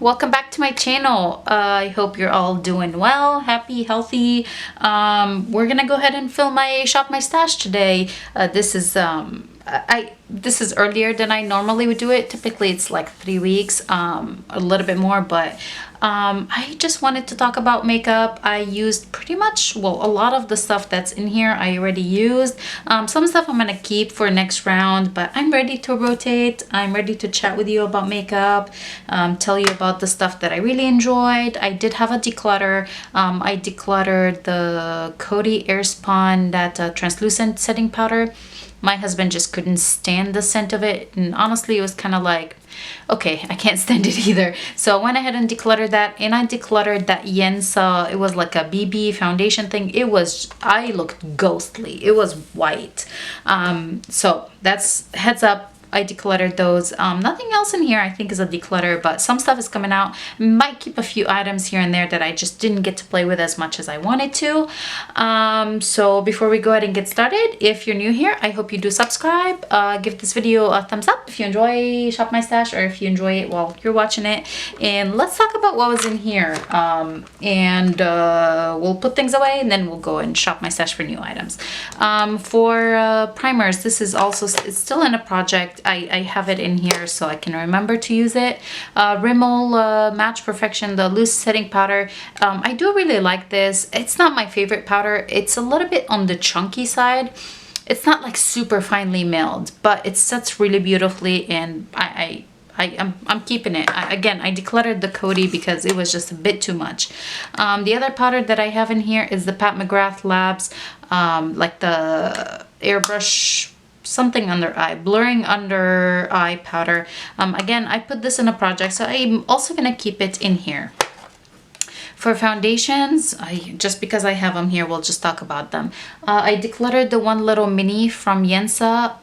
welcome back to my channel. I hope you're all doing well, happy, healthy. We're gonna go ahead and film my Shop My Stash today. This is earlier than I normally would do it. Typically it's like 3 weeks, a little bit more, but I just wanted to talk about makeup. I used pretty much, well, a lot of the stuff that's in here I already used. Some stuff I'm gonna keep for next round, but I'm ready to rotate. I'm ready to chat with you about makeup, tell you about the stuff that I really enjoyed. I did have a declutter. I decluttered the Coty Airspun, that translucent setting powder. My husband just couldn't stand the scent of it, and honestly it was kind of like, okay, I can't stand it either. So I went ahead and decluttered that, and I decluttered that Yensa. It was like a BB foundation thing. I looked ghostly. It was white. So that's heads up. I decluttered those. Nothing else in here I think is a declutter, but some stuff is coming out. Might keep a few items here and there that I just didn't get to play with as much as I wanted to. So before we go ahead and get started, if you're new here, I hope you do subscribe. Give this video a thumbs up if you enjoy Shop My Stash, or if you enjoy it while you're watching it. And let's talk about what was in here. We'll put things away, and then we'll go and shop my stash for new items. For primers, this is also, it's still in a project. I have it in here so I can remember to use it. Rimmel Match Perfection, the loose setting powder. I do really like this. It's not my favorite powder. It's a little bit on the chunky side. It's not like super finely milled, but it sets really beautifully, and I'm keeping it. Again, I decluttered the Coty because it was just a bit too much. The other powder that I have in here is the Pat McGrath Labs, like the airbrush something under eye, blurring under eye powder. Again, I put this in a project, so I'm also gonna keep it in here. For foundations, just because I have them here, we'll just talk about them. I decluttered the One Little Mini from Yensa.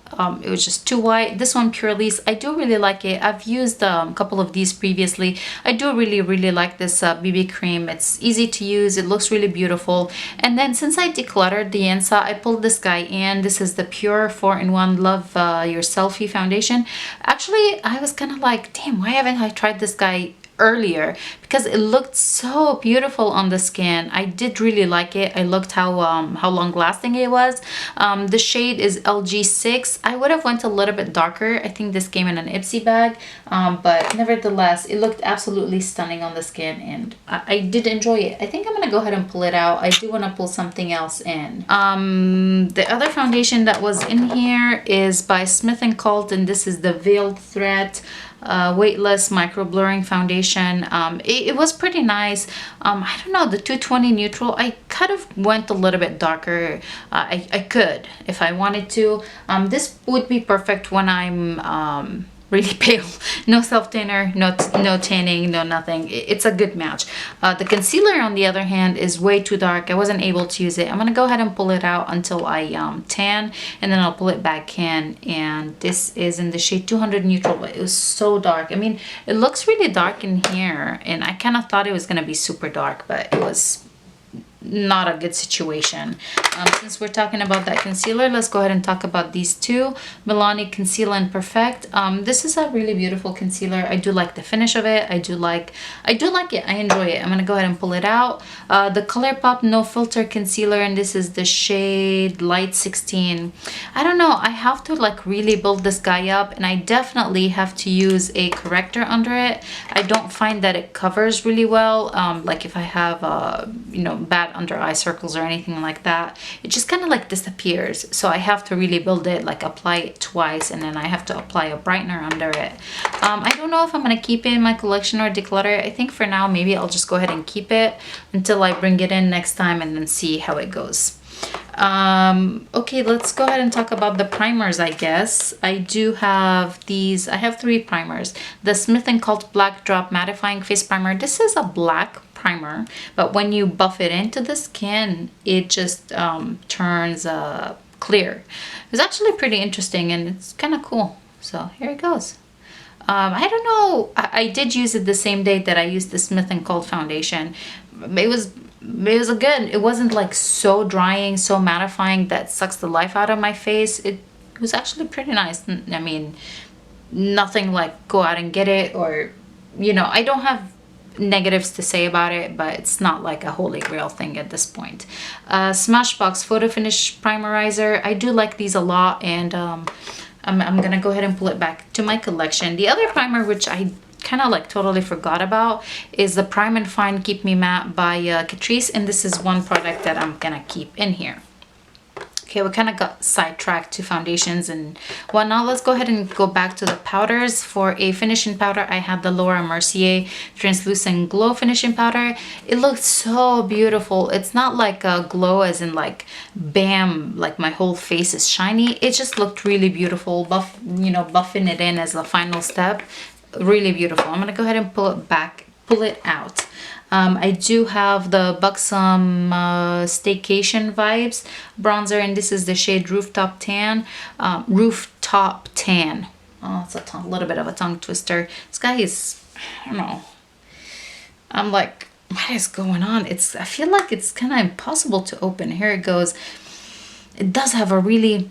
It was just too white. This one, Purely's, I do really like it. I've used a couple of these previously. I do really like this BB cream. It's easy to use. It looks really beautiful. And then since I decluttered the Yensa, I pulled this guy in. This is the PUR 4-in-1 Love Your Selfie Foundation. Actually, I was kind of like, damn, why haven't I tried this guy earlier? Because it looked so beautiful on the skin. I did really like it. I looked how long lasting it was. The shade is LG6. I would have went a little bit darker. I think this came in an Ipsy bag, but nevertheless it looked absolutely stunning on the skin, and I did enjoy it. I think I'm gonna go ahead and pull it out. I do want to pull something else in. The other foundation that was in here is by Smith & Colt, and this is the Veiled Threat Weightless Micro Blurring Foundation. It was pretty nice. I don't know, the 220 neutral, I kind of went a little bit darker. I could if I wanted to. This would be perfect when I'm really pale. No self-tanner, no tanning, no nothing. It's a good match. The concealer, on the other hand, is way too dark. I wasn't able to use it. I'm gonna go ahead and pull it out until I tan, and then I'll pull it back in. And this is in the shade 200 neutral, but it was so dark. I mean, it looks really dark in here, and I kind of thought it was gonna be super dark, but it was not a good situation. Since we're talking about that concealer, let's go ahead and talk about these two. Milani Conceal and Perfect. This is a really beautiful concealer. I do like the finish of it. I do like it. I enjoy it. I'm gonna go ahead and pull it out. The Colourpop No Filter Concealer, and this is the shade Light 16. I don't know, I have to like really build this guy up, and I definitely have to use a corrector under it. I don't find that it covers really well. Like if I have you know, bad under eye circles or anything like that, it just kind of like disappears. So I have to really build it, like apply it twice, and then I have to apply a brightener under it. I don't know if I'm gonna keep it in my collection or declutter it. I think for now maybe I'll just go ahead and keep it until I bring it in next time, and then see how it goes. Okay, let's go ahead and talk about the primers, I guess. I do have these. I have 3 primers. The Smith & Colt Black Drop Mattifying Face Primer. This is a black primer, but when you buff it into the skin, it just turns clear. It's actually pretty interesting, and it's kind of cool. So here it goes. I don't know, I did use it the same day that I used the Smith & Colt foundation. It was good. It wasn't like so drying, so mattifying that sucks the life out of my face. It was actually pretty nice. I mean, nothing like go out and get it or you know, I don't have negatives to say about it, but it's not like a holy grail thing at this point. Smashbox Photo Finish Primerizer. I do like these a lot, and I'm gonna go ahead and pull it back to my collection. The other primer, which I kind of like totally forgot about, is the Prime and Fine Keep Me Matte by Catrice, and this is one product that I'm gonna keep in here. Okay, we kind of got sidetracked to foundations and whatnot. Let's go ahead and go back to the powders. For a finishing powder, I have the Laura Mercier Translucent Glow Finishing Powder. It looks so beautiful. It's not like a glow as in like bam, like my whole face is shiny. It just looked really beautiful. Buffing it in as the final step. Really beautiful. I'm gonna go ahead and pull it out. I do have the Buxom Staycation Vibes bronzer, and this is the shade Rooftop Tan. Rooftop Tan. Oh, it's a little bit of a tongue twister. This guy is, I don't know. I'm like, what is going on? I feel like it's kind of impossible to open. Here it goes. It does have a really,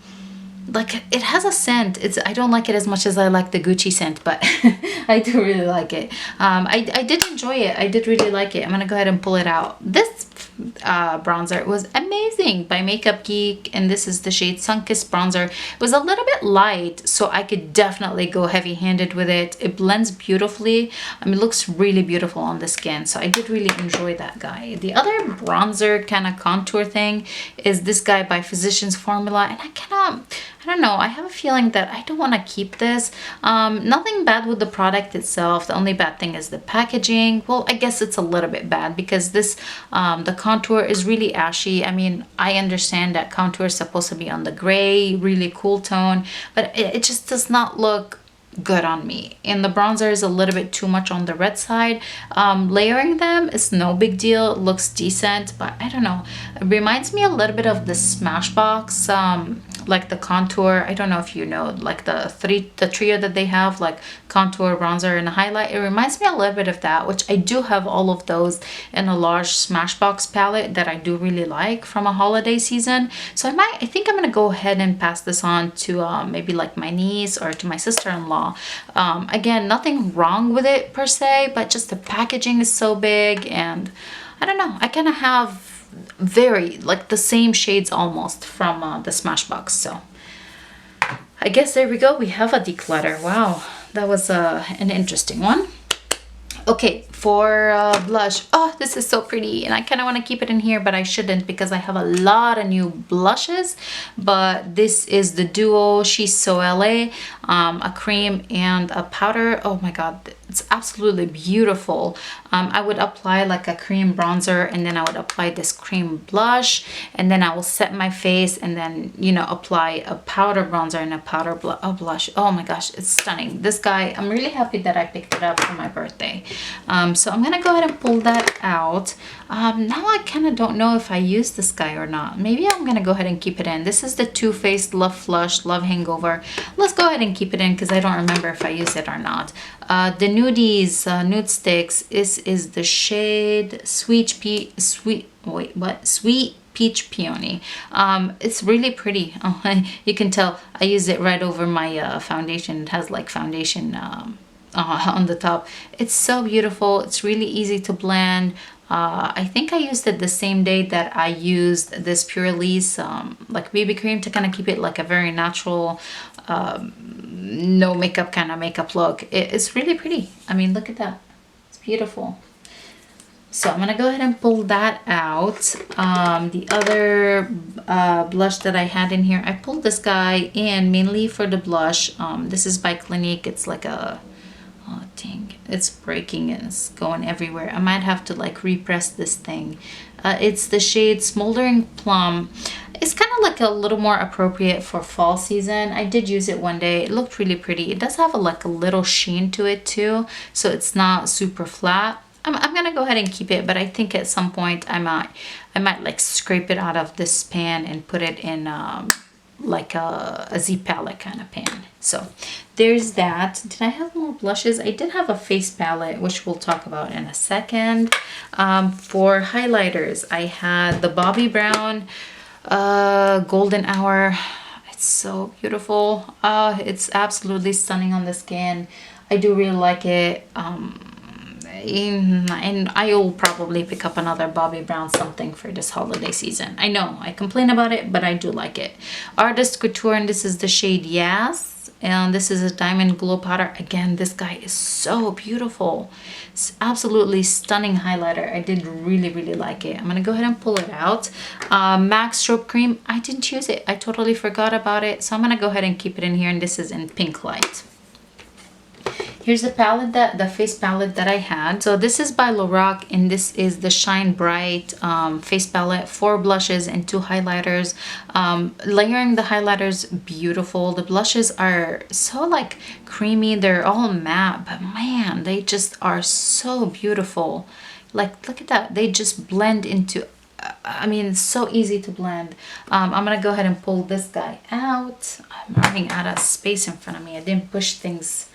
like, it has a scent. I don't like it as much as I like the Gucci scent, but I do really like it. I did enjoy it. I did really like it. I'm gonna go ahead and pull it out. This bronzer was amazing by Makeup Geek, and this is the shade Sunkissed Bronzer. It was a little bit light, so I could definitely go heavy-handed with it. It blends beautifully. I mean, it looks really beautiful on the skin, so I did really enjoy that guy. The other bronzer kind of contour thing is this guy by Physicians Formula, and I don't know, I have a feeling that I don't want to keep this. Nothing bad with the product itself. The only bad thing is the packaging. Well, I guess it's a little bit bad because this, the contour is really ashy. I mean, I understand that contour is supposed to be on the gray, really cool tone, but it just does not look good on me, and the bronzer is a little bit too much on the red side. Layering them is no big deal. It looks decent, but I don't know, it reminds me a little bit of the Smashbox, like the contour. I don't know if you know, like the trio that they have, like contour, bronzer, and highlight. It reminds me a little bit of that, which I do have all of those in a large Smashbox palette that I do really like from a holiday season. So I think I'm gonna go ahead and pass this on to maybe like my niece or to my sister-in-law. Again, nothing wrong with it per se, but just the packaging is so big, and I don't know, I kind of have very like the same shades almost from the Smashbox. So I guess there we go, we have a declutter. Wow, that was an interesting one. Okay, for blush, oh, this is so pretty, and I kind of want to keep it in here, but I shouldn't because I have a lot of new blushes. But this is the duo She's So LA, a cream and a powder. Oh my god, it's absolutely beautiful. I would apply like a cream bronzer, and then I would apply this cream blush, and then I will set my face, and then, you know, apply a powder bronzer and a powder blush. Oh my gosh, it's stunning. This guy, I'm really happy that I picked it up for my birthday. So I'm gonna go ahead and pull that out. Now I kind of don't know if I use this guy or not. Maybe I'm gonna go ahead and keep it in. This is the Too Faced Love Flush Love Hangover. Let's go ahead and keep it in because I don't remember if I used it or not. The Nudie's Nude Sticks is the shade Sweet Peach Peony. It's really pretty. You can tell I use it right over my foundation. It has like foundation on the top. It's so beautiful. It's really easy to blend. I think I used it the same day that I used this Pure Lease like BB cream to kind of keep it like a very natural, no makeup kind of makeup look. It's really pretty. I mean, look at that. It's beautiful. So I'm gonna go ahead and pull that out. The other blush that I had in here, I pulled this guy in mainly for the blush. This is by Clinique. It's like a, oh dang, it's breaking and it's going everywhere. I might have to like repress this thing. It's the shade Smoldering Plum. It's kind of like a little more appropriate for fall season. I did use it one day. It looked really pretty. It does have like a little sheen to it too, so it's not super flat. I'm gonna go ahead and keep it, but I think at some point I might like scrape it out of this pan and put it in like a Z palette kind of pan. So there's that. Did I have more blushes? I did have a face palette, which we'll talk about in a second. For highlighters, I had the Bobbi Brown Golden Hour. It's so beautiful. It's absolutely stunning on the skin. I do really like it. and I will probably pick up another Bobbi Brown something for this holiday season. I know I complain about it, but I do like it. Artist Couture, and this is the shade Yes. And this is a Diamond Glow powder. Again, this guy is so beautiful. It's absolutely stunning highlighter. I did really, really like it. I'm gonna go ahead and pull it out. MAC Strobe Cream, I didn't use it. I totally forgot about it. So I'm gonna go ahead and keep it in here, and this is in Pink Light. Here's the palette, the face palette that I had. So this is by Lorac, and this is the Shine Bright face palette. 4 blushes and 2 highlighters. Layering the highlighters, beautiful. The blushes are so like creamy. They're all matte, but man, they just are so beautiful. Like, look at that. They just blend into, I mean, it's so easy to blend. I'm gonna go ahead and pull this guy out. I'm running out of space in front of me. I didn't push things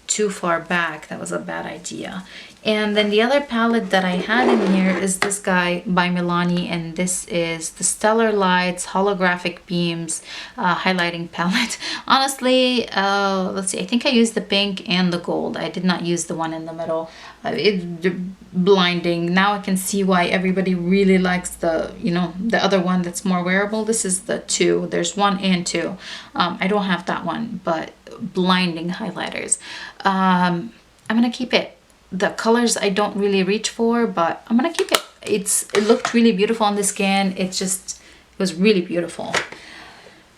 too far back. That was a bad idea. And then the other palette that I had in here is this guy by Milani, and this is the Stellar Lights Holographic Beams highlighting palette. Honestly, let's see, I think I used the pink and the gold. I did not use the one in the middle. It's blinding. Now I can see why everybody really likes the, you know, the other one that's more wearable. This is the 2. There's 1 and 2. I don't have that one, but blinding highlighters. I'm gonna keep it. The colors I don't really reach for, but I'm gonna keep it. It looked really beautiful on the skin. It was really beautiful.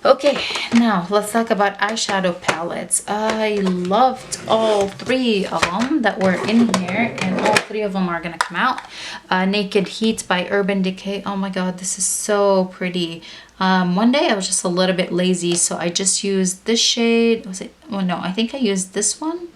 Okay, now let's talk about eyeshadow palettes. I loved all 3 of them that were in here, and all 3 of them are gonna come out. Naked Heat by Urban Decay. Oh my god, this is so pretty. One day I was just a little bit lazy, so I just used this shade. Was it? Oh no, I think I used this one.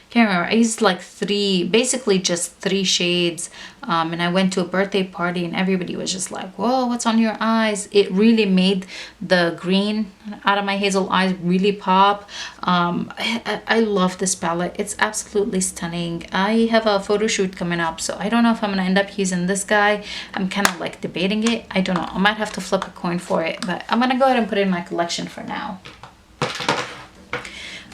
Can't remember. I used like 3, basically just 3 shades. And I went to a birthday party, and everybody was just like, whoa, what's on your eyes? It really made the green out of my hazel eyes really pop. I love this palette. It's absolutely stunning. I have a photo shoot coming up, so I don't know if I'm gonna end up using this guy. I'm kind of like debating it. I don't know. I might have to flip a coin for it, but I'm gonna go ahead and put it in my collection for now.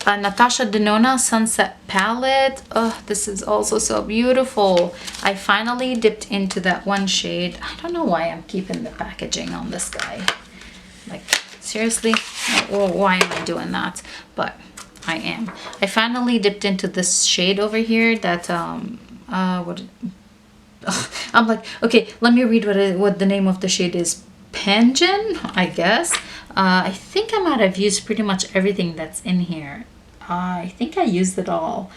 Natasha Denona Sunset Palette. Oh, this is also so beautiful. I finally dipped into that one shade. I don't know why I'm keeping the packaging on this guy. Like, seriously? Why am I doing that? But I am. I finally dipped into this shade over here that, what? I'm like, okay, let me read what the name of the shade is. Pension, I guess. I think I might have used pretty much everything that's in here. I think I used it all.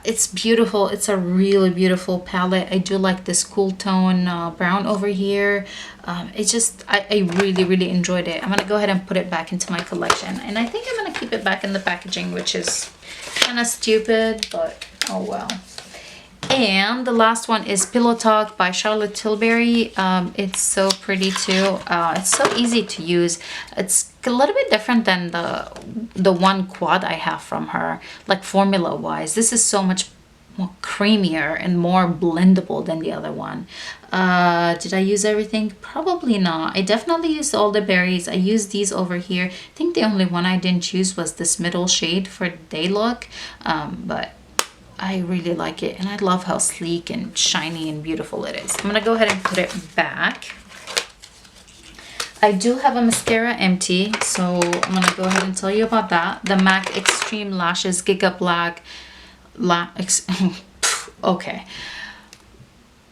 It's beautiful. It's a really beautiful palette. I do like this cool tone brown over here. I really, really enjoyed it. I'm gonna go ahead and put it back into my collection, and I think I'm gonna keep it back in the packaging, which is kind of stupid, but oh well. And the last one is Pillow Talk by Charlotte Tilbury. It's so pretty too. It's so easy to use. It's a little bit different than the one quad I have from her, like formula wise. This is so much more creamier and more blendable than the other one. Did I use everything? Probably not. I definitely used all the berries. I used these over here. I think the only one I didn't use was this middle shade for day look, but I really like it, and I love how sleek and shiny and beautiful it is. I'm gonna go ahead and put it back. I do have a mascara empty, so I'm gonna go ahead and tell you about that. The MAC Extreme Lashes Giga Black okay,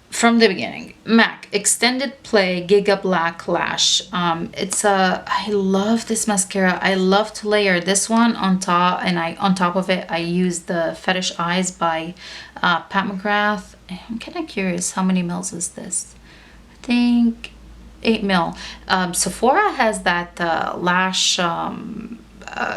from the beginning. MAC Extended Play Giga Black Lash. I love this mascara. I love to layer this one on top, and on top of it I use the Fetish Eyes by Pat McGrath. I'm kind of curious, how many mils is this? I think 8 mil. Sephora has that lash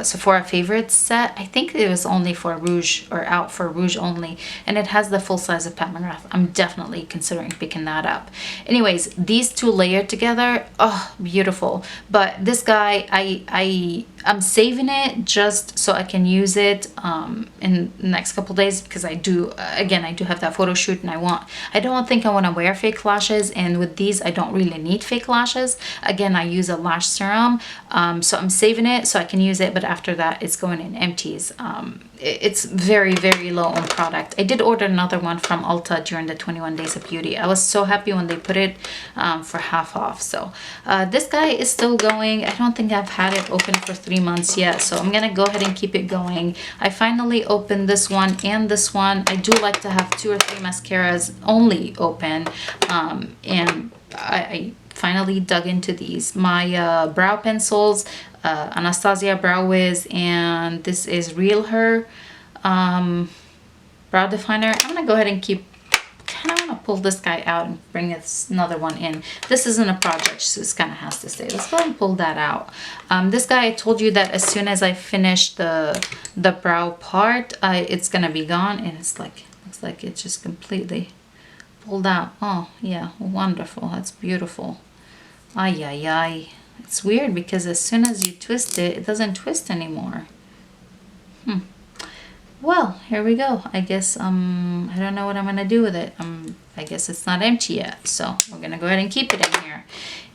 Sephora Favorites set. I think it was only for Rouge, or out for Rouge only, and it has the full size of Pat McGrath. I'm definitely considering picking that up. Anyways, these two layered together, oh, beautiful. But this guy, I'm saving it just so I can use it in the next couple days, because I do have that photo shoot, and I don't think I want to wear fake lashes, and with these I don't really need fake lashes. Again, I use a lash serum, so I'm saving it so I can use it, but after that it's going in empties. it's very, very low on product. I did order another one from Ulta during the 21 Days of Beauty. I was so happy when they put it for half off. So this guy is still going. I don't think I've had it open for 3 months yet, so I'm gonna go ahead and keep it going. I finally opened this one and this one. I do like to have 2 or 3 mascaras only open, and I finally dug into these. My brow pencils, Anastasia Brow Wiz, and this is Real Her brow definer. I'm gonna go ahead and kind of want to pull this guy out and bring another one in. This isn't a project, so this kind of has to stay. Let's go ahead and pull that out. This guy, I told you that as soon as I finish the brow part, it's gonna be gone, and it's like, looks like it just completely pulled out. Oh yeah, wonderful. That's beautiful. Ay ay ay. It's weird because as soon as you twist it, it doesn't twist anymore. Well, here we go. I guess I don't know what I'm gonna do with it. I guess it's not empty yet, so we're gonna go ahead and keep it in here.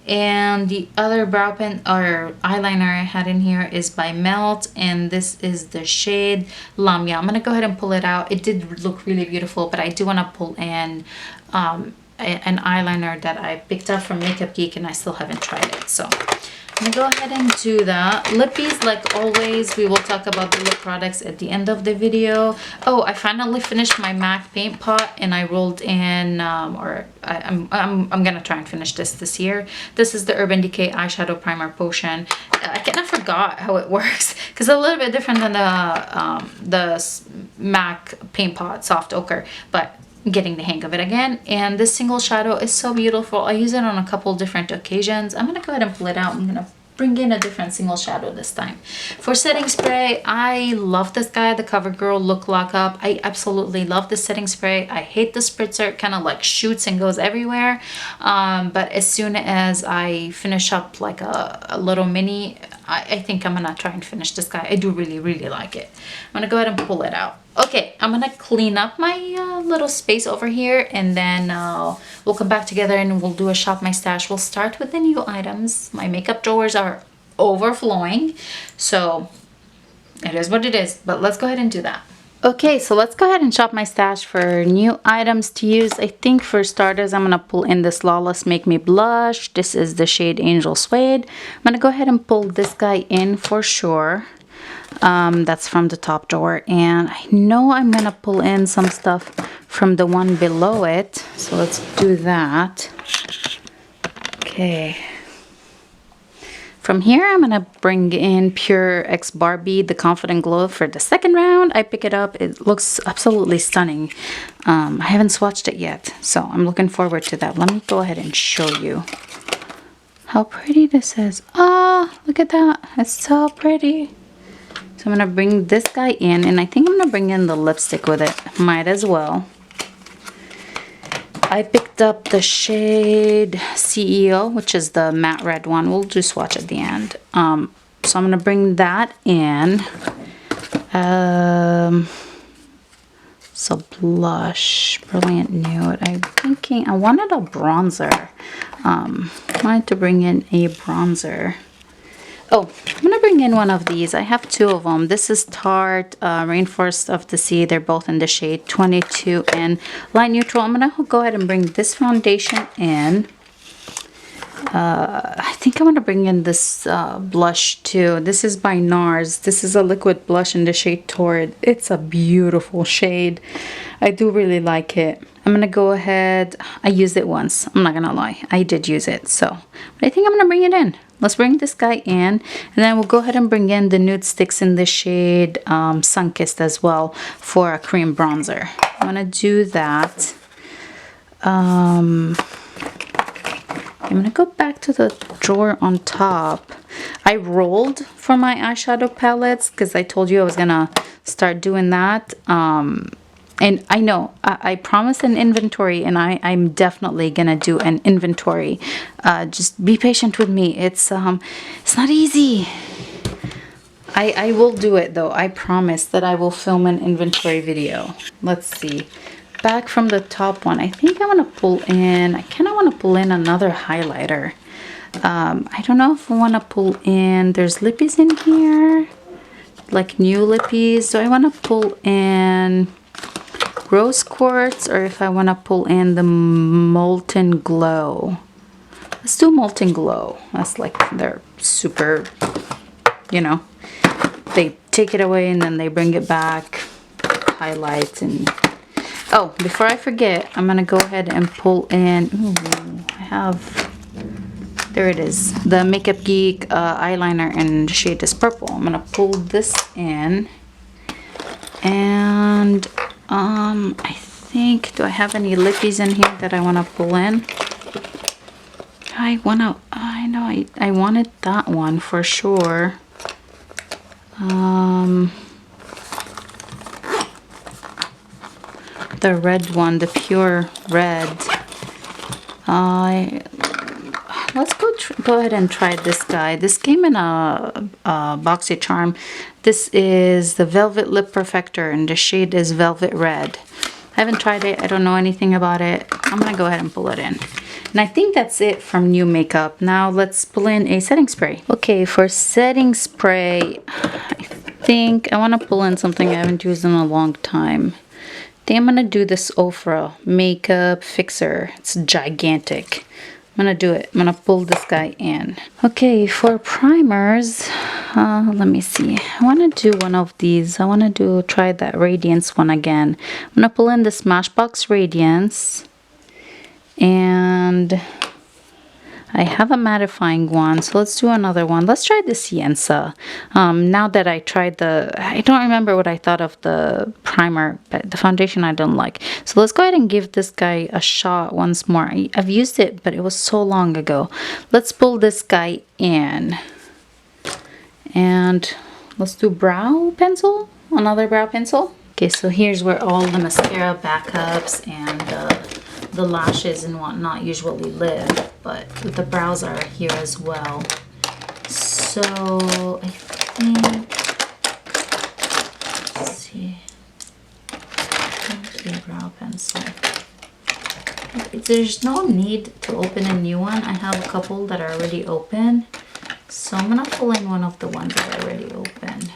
And the other brow pen or eyeliner I had in here is by Melt, and this is the shade Lamia. I'm gonna go ahead and pull it out. It did look really beautiful, but I do want to pull in an eyeliner that I picked up from Makeup Geek, and I still haven't tried it, so I'm gonna go ahead and do that. Lippies, like always, we will talk about the lip products at the end of the video. Oh, I finally finished my MAC paint pot, and I rolled in, I'm gonna try and finish this year. This is the Urban Decay eyeshadow primer potion. I kind of forgot how it works because it's a little bit different than the MAC paint pot soft ochre, but getting the hang of it again. And this single shadow is so beautiful. I use it on a couple different occasions. I'm gonna go ahead and pull it out. I'm gonna bring in a different single shadow this time. For setting spray, I love this guy, the CoverGirl Look Lockup. I absolutely love the setting spray. I hate the spritzer. It kind of like shoots and goes everywhere, but as soon as I finish up like a little mini, I think I'm gonna try and finish this guy. I do really, really like it. I'm gonna go ahead and pull it out. Okay, I'm gonna clean up my little space over here, and then we'll come back together and we'll do a shop my stash. We'll start with the new items. My makeup drawers are overflowing, so it is what it is, but let's go ahead and do that. Okay, so let's go ahead and shop my stash for new items to use. I think for starters, I'm gonna pull in this Lawless Make Me Blush. This is the shade Angel Suede. I'm gonna go ahead and pull this guy in for sure. That's from the top drawer, and I know I'm gonna pull in some stuff from the one below it, so let's do that. Okay, from here I'm gonna bring in PUR X Barbie, the Confident Glow, for the second round. I pick it up. It looks absolutely stunning. I haven't swatched it yet, so I'm looking forward to that. Let me go ahead and show you how pretty this is. Ah, look at that. It's so pretty. So I'm going to bring this guy in, and I think I'm going to bring in the lipstick with it. Might as well. I picked up the shade CEO, which is the matte red one. We'll do swatch at the end. So I'm going to bring that in. So blush, Brilliant Nude. I'm thinking I wanted a bronzer. I wanted to bring in a bronzer. Oh, I'm going to bring in one of these. I have 2 of them. This is Tarte Rainforest of the Sea. They're both in the shade 22 and Light Neutral. I'm going to go ahead and bring this foundation in. I think I'm going to bring in this blush too. This is by Nars. This is a liquid blush in the shade Torrid. It's a beautiful shade. I do really like it. I'm going to go ahead. I used it once. I'm not going to lie. I did use it. So, but I think I'm going to bring it in. Let's bring this guy in, and then we'll go ahead and bring in the nude sticks in the shade Sunkissed as well for a cream bronzer. I'm going to do that. I'm going to go back to the drawer on top. I rolled for my eyeshadow palettes because I told you I was going to start doing that. And I know I promised an inventory, and I'm definitely gonna do an inventory. Just be patient with me. It's not easy. I will do it though. I promise that I will film an inventory video. Let's see. Back from the top one, I think I want to pull in. I kind of want to pull in another highlighter. I don't know if I want to pull in. There's lippies in here. like new lippies. Do I want to pull in Rose Quartz or if I want to pull in the Molten Glow? Let's do Molten Glow. That's like they're super, you know, they take it away and then they bring it back, highlights. And oh, before I forget, I'm gonna go ahead and pull in, ooh, I have, there it is, the Makeup Geek eyeliner, and the shade is purple. I'm gonna pull this in, and I think, do I have any lippies in here that I want to pull in? I know I wanted that one for sure. The red one, the pure red. Let's go ahead and try this guy. This came in a BoxyCharm. This is the Velvet Lip Perfector, and the shade is Velvet Red. I haven't tried it. I don't know anything about it. I'm gonna go ahead and pull it in. And I think that's it from new makeup. Now let's pull in a setting spray. Okay, for setting spray, I think I want to pull in something I haven't used in a long time. I think I'm gonna do this SEPHORA Makeup Fixer. It's gigantic. I'm gonna do it. I'm gonna pull this guy in. Okay, for primers, let me see. I wanna do one of these. I wanna try that Radiance one again. I'm gonna pull in the Smashbox Radiance, and I have a mattifying one, so let's do another one. Let's try the Cienza. Now that I tried I don't remember what I thought of the primer, but the foundation I don't like. So let's go ahead and give this guy a shot once more. I've used it, but it was so long ago. Let's pull this guy in. And let's do brow pencil, another brow pencil. Okay, so here's where all the mascara backups and the lashes and whatnot usually live, but the brows are here as well. So I think, let's see, brow pencil. There's no need to open a new one. I have a couple that are already open, so I'm gonna pull in one of the ones that are already open.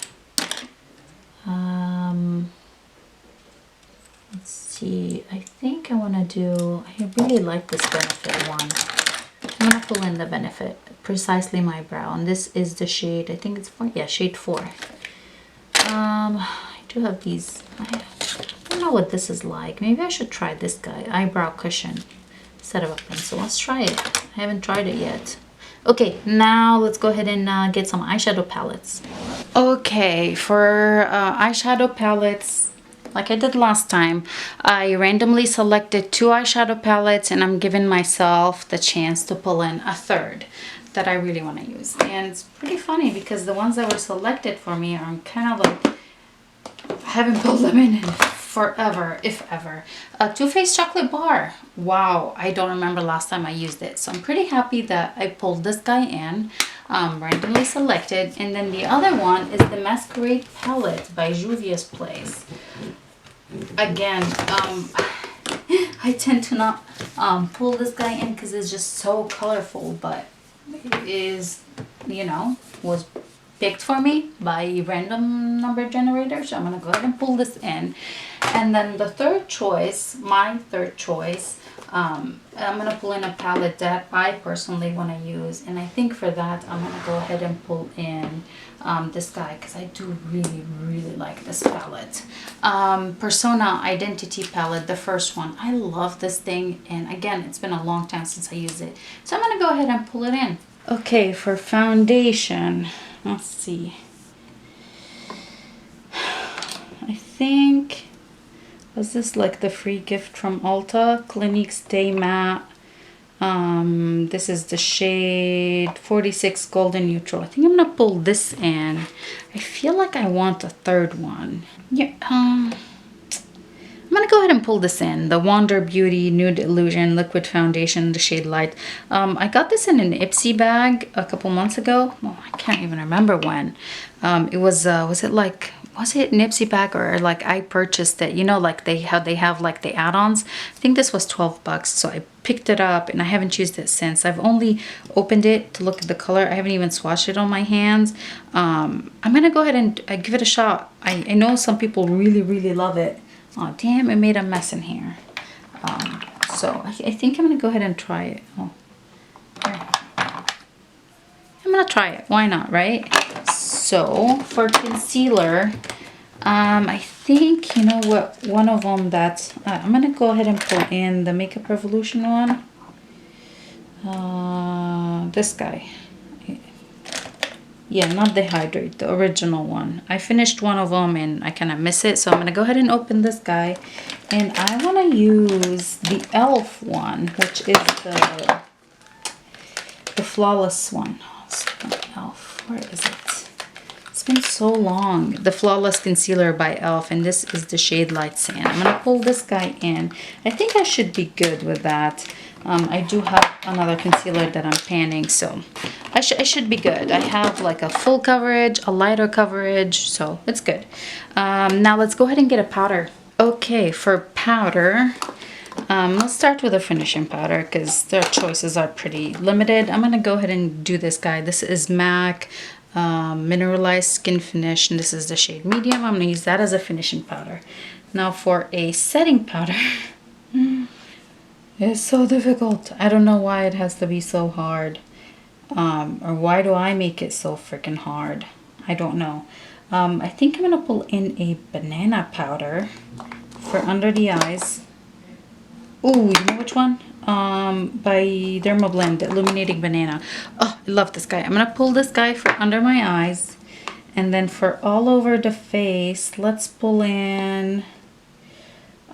Let's see, I think I want to do, I really like this Benefit one. I'm going to pull in the Benefit, Precisely My Brow, and this is the shade, I think it's 4, yeah, shade 4. I do have these, I don't know what this is like. Maybe I should try this guy, Eyebrow Cushion, instead of a pencil. Let's try it. I haven't tried it yet. Okay, now let's go ahead and get some eyeshadow palettes. Okay, for eyeshadow palettes, like I did last time, I randomly selected 2 eyeshadow palettes, and I'm giving myself the chance to pull in a third that I really want to use. And it's pretty funny because the ones that were selected for me are kind of like, I haven't pulled them in forever, if ever. A Too Faced Chocolate Bar. Wow, I don't remember last time I used it. So I'm pretty happy that I pulled this guy in, randomly selected. And then the other one is the Masquerade Palette by Juvia's Place. Again, I tend to not pull this guy in because it's just so colorful, but it is, you know, was picked for me by random number generator, so I'm gonna go ahead and pull this in. And then the third choice, my third choice, I'm gonna pull in a palette that I personally want to use, and I think for that I'm gonna go ahead and pull in this guy because I do really like this palette. Persona Identity palette, the first one. I love this thing, and again, it's been a long time since I used it, so I'm gonna go ahead and pull it in. Okay, for foundation, let's see. I think, was this like the free gift from ULTA? Clinique Stay Matte. This is the shade 46 Golden Neutral. I think I'm gonna pull this in. I feel like I want a third one. Yeah, I'm gonna go ahead and pull this in. The Wander Beauty Nude Illusion Liquid Foundation, the shade Light. I got this in an Ipsy bag a couple months ago. Well, I can't even remember when. It was it like was it Nipsey Pack or like I purchased it, you know, like they have like the add-ons. I think this was 12 bucks, so I picked it up and I haven't used it since. I've only opened it to look at the color. I haven't even swatched it on my hands. I'm gonna go ahead and give it a shot. I know some people really love it. Oh damn, it made a mess in here. So I think I'm gonna go ahead and try it. Oh, here. I'm gonna try it, why not, right? So for concealer, I think, you know what, one of them that I'm gonna go ahead and pull in the Makeup Revolution one. This guy. Yeah, not the Hydrate, the original one. I finished one of them and I kind of miss it, so I'm gonna go ahead and open this guy. And I want to use the e.l.f. one, which is the Flawless one. e.l.f. Where is it? It's been so long. The Flawless Concealer by e.l.f. and this is the shade Light Sand. I'm gonna pull this guy in. I think I should be good with that. I do have another concealer that I'm panning, so I should be good. I have like a full coverage, a lighter coverage, so it's good. Now let's go ahead and get a powder. Okay, for powder, let's start with a finishing powder because their choices are pretty limited. I'm gonna go ahead and do this guy. This is MAC Mineralized Skin Finish, and this is the shade Medium. I'm gonna use that as a finishing powder. Now for a setting powder, it's so difficult. I don't know why it has to be so hard, or why do I make it so freaking hard? I don't know. I think I'm gonna pull in a banana powder for under the eyes. Ooh, you know which one? By Dermablend, Illuminating Banana. Oh, I love this guy. I'm gonna pull this guy for under my eyes. And then for all over the face, let's pull in,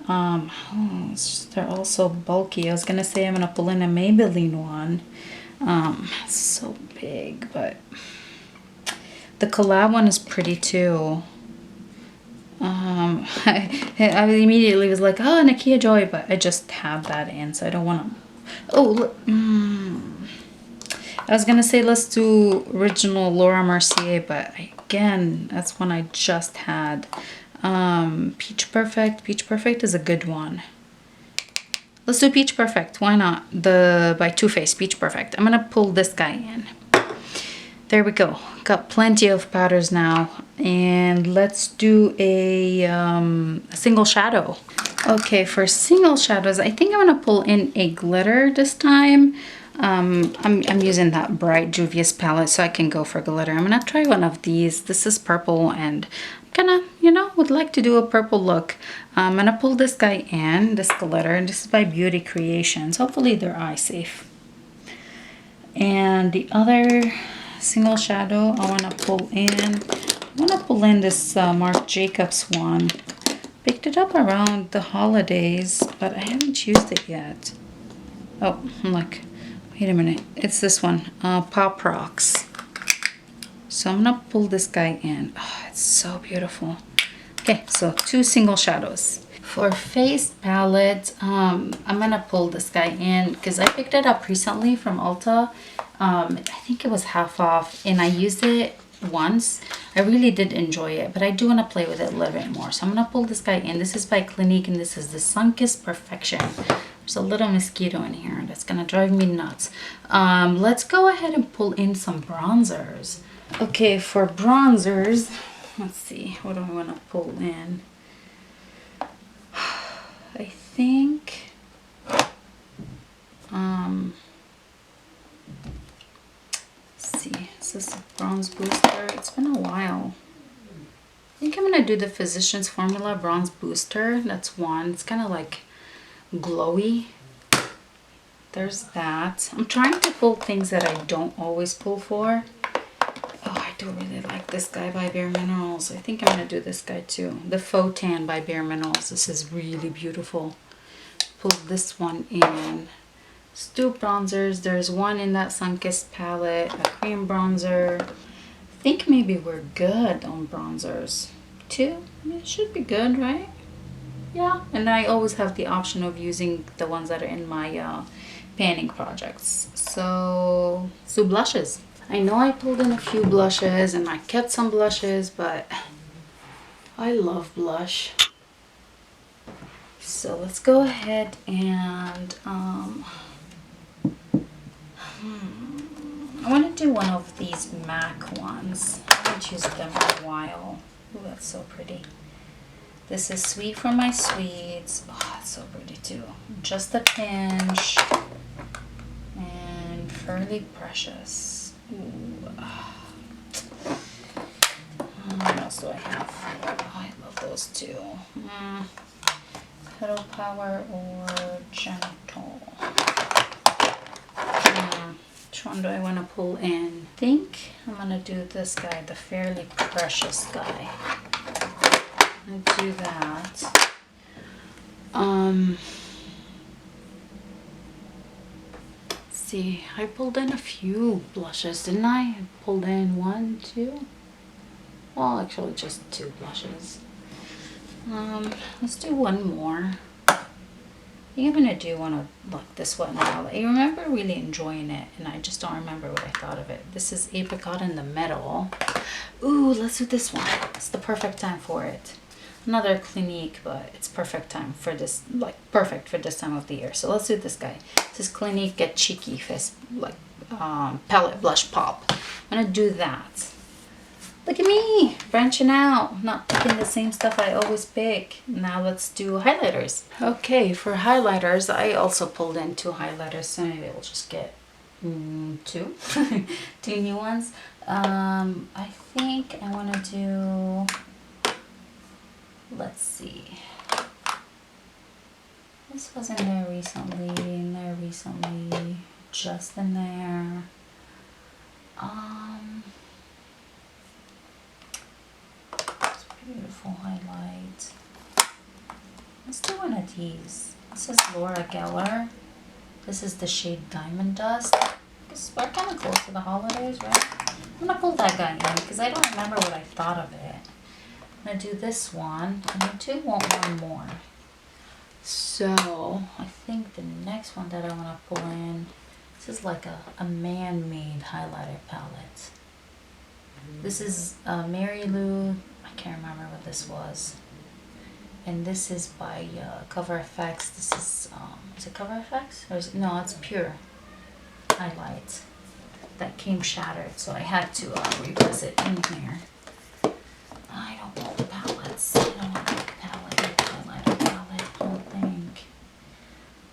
they're all so bulky. I was gonna say I'm gonna pull in a Maybelline one. It's so big, but the collab one is pretty too. I immediately was like, oh, Nakia Joy, but I just have that in, so I don't want to. Oh, look. I was gonna say let's do original Laura Mercier, but again, that's one I just had. Peach Perfect. Peach Perfect is a good one. Let's do Peach Perfect. Why not? The by Too Faced Peach Perfect. I'm gonna pull this guy in. There we go. Got plenty of powders now, and let's do a single shadow. Okay, for single shadows, I think I'm gonna pull in a glitter this time. I'm using that Bright Juvia's palette, so I can go for glitter. I'm gonna try one of these. This is purple, and kind of, you know, would like to do a purple look. I'm gonna pull this guy in, this glitter, and this is by Beauty Creations. Hopefully they're eye safe. And the other single shadow I want to pull in, this Marc Jacobs one. Picked it up around the holidays, but I haven't used it yet. Oh, look, wait a minute, it's this one, Pop Rocks. So I'm gonna pull this guy in. Oh, it's so beautiful. Okay, so 2 single shadows. For face palette, I'm gonna pull this guy in because I picked it up recently from Ulta. I think it was half off, and I used it once. I really did enjoy it, but I do want to play with it a little bit more. So I'm gonna pull this guy in. This is by Clinique, and this is the Sun-Kissed Perfection. There's a little mosquito in here that's gonna drive me nuts. Let's go ahead and pull in some bronzers. Okay, for bronzers, let's see, what do I want to pull in? I think, let's see, is this a bronze booster? It's been a while. I think I'm gonna do the Physicians Formula Bronze Booster. That's one. It's kind of like glowy. There's that. I'm trying to pull things that I don't always pull for. Oh, I do really like this guy by Bare Minerals. I think I'm gonna do this guy too. The Faux Tan by Bare Minerals. This is really beautiful. Pull this one in. Let's do bronzers. There's one in that Sun-Kissed palette, a cream bronzer. I think maybe we're good on bronzers. 2? I mean, it should be good, right? Yeah, and I always have the option of using the ones that are in my panning projects. So blushes. I know I pulled in a few blushes and I kept some blushes, but I love blush. So let's go ahead and I want to do one of these MAC ones. I haven't used them in a while. Ooh, that's so pretty. This is Sweet for My Sweets. Oh, it's so pretty too. Just a pinch. And Fairly Precious. Ooh. What else do I have? Oh, I love those two. Petal Power or Gentle? Which one do I want to pull in? I think I'm going to do this guy, the Fairly Precious guy. I'm going to do that. Let's see, I pulled in a few blushes, didn't I? I pulled in 1, 2. Well, actually just 2 blushes. Let's do one more. I think I'm gonna do one of like this one now. I remember really enjoying it, and I just don't remember what I thought of it. This is Apricot in the Metal. Ooh, let's do this one. It's the perfect time for it. Another Clinique, but it's perfect time for this, like perfect for this time of the year. So let's do this guy. This is Clinique Get Cheeky Fist, like palette blush pop. I'm gonna do that. Look at me, branching out, not picking the same stuff I always pick. Now let's do highlighters. Okay, for highlighters, I also pulled in 2 highlighters, so maybe we'll just get 2, 2 new ones. I think I want to do, let's see. This was in there recently, just in there. Beautiful highlight. Let's do one of these. This is Laura Geller. This is the shade Diamond Dust. We're kind of close to the holidays, right? I'm gonna pull that guy in because I don't remember what I thought of it. I'm gonna do this one, and I do want one more. So I think the next one that I want to pull in, this is like a man-made highlighter palette. This is Mary Lou. I can't remember what this was. And this is by Cover FX. This is it Cover FX? Or is it, no, it's PUR highlight. That came shattered, so I had to repress it in here. I don't know the palettes. I don't know the palette, highlighter palette, whole thing.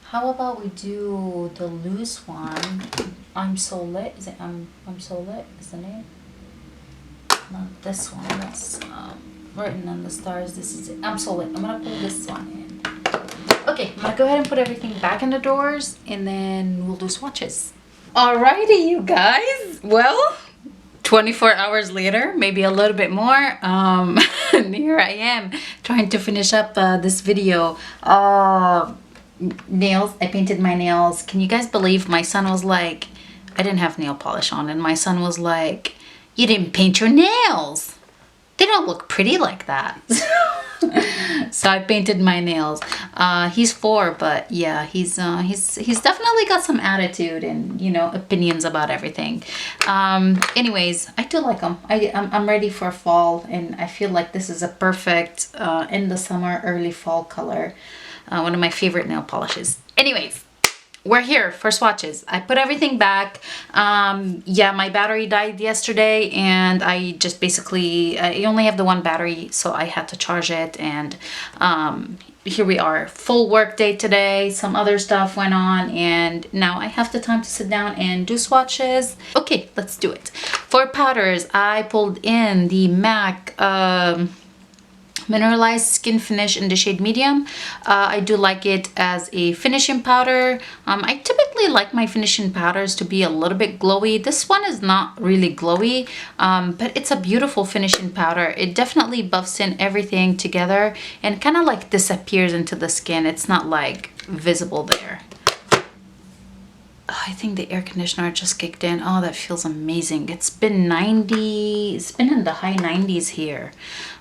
How about we do the loose one? I'm So Lit. Is it I'm So Lit is the name? Not this one. That's Written on the Stars. This is it. I'm So Lit. I'm gonna pull this one in. Okay, I'm gonna go ahead and put everything back in the drawers, and then we'll do swatches. Alrighty, you guys. Well, 24 hours later, maybe a little bit more. Here I am trying to finish up this video. Nails. I painted my nails. Can you guys believe my son was like, I didn't have nail polish on, and my son was like, you didn't paint your nails. They don't look pretty like that. So I painted my nails. He's 4, but yeah, he's definitely got some attitude and, you know, opinions about everything. Anyways, I do like them. I'm ready for fall, and I feel like this is a perfect in the summer, early fall color. One of my favorite nail polishes. Anyways, we're here for swatches. I put everything back. Yeah, my battery died yesterday, and I just basically, I only have the one battery, so I had to charge it, and here we are. Full work day today. Some other stuff went on, and now I have the time to sit down and do swatches. Okay, let's do it. For powders, I pulled in the MAC Mineralized Skin Finish in the shade Medium. I do like it as a finishing powder. I typically like my finishing powders to be a little bit glowy. This one is not really glowy, but it's a beautiful finishing powder. It definitely buffs in everything together and kind of like disappears into the skin. It's not like visible there. I think the air conditioner just kicked in. Oh, that feels amazing. It's been 90, it's been in the high 90s here.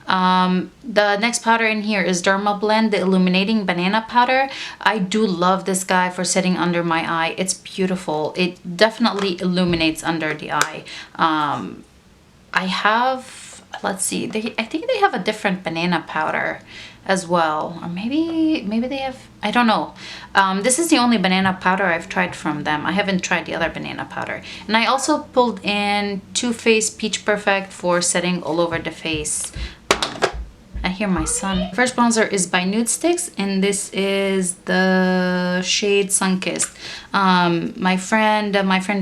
The next powder in here is Dermablend, the Illuminating Banana Powder. I do love this guy for setting under my eye. It's beautiful. It definitely illuminates under the eye. I have let's see, I think they have a different banana powder as well, or maybe they have, I don't know. This is the only banana powder I've tried from them. I haven't tried the other banana powder. And I also pulled in Too Faced Peach Perfect for setting all over the face. I hear my son. First bronzer is by Nude Sticks, and this is the shade Sunkissed. My friend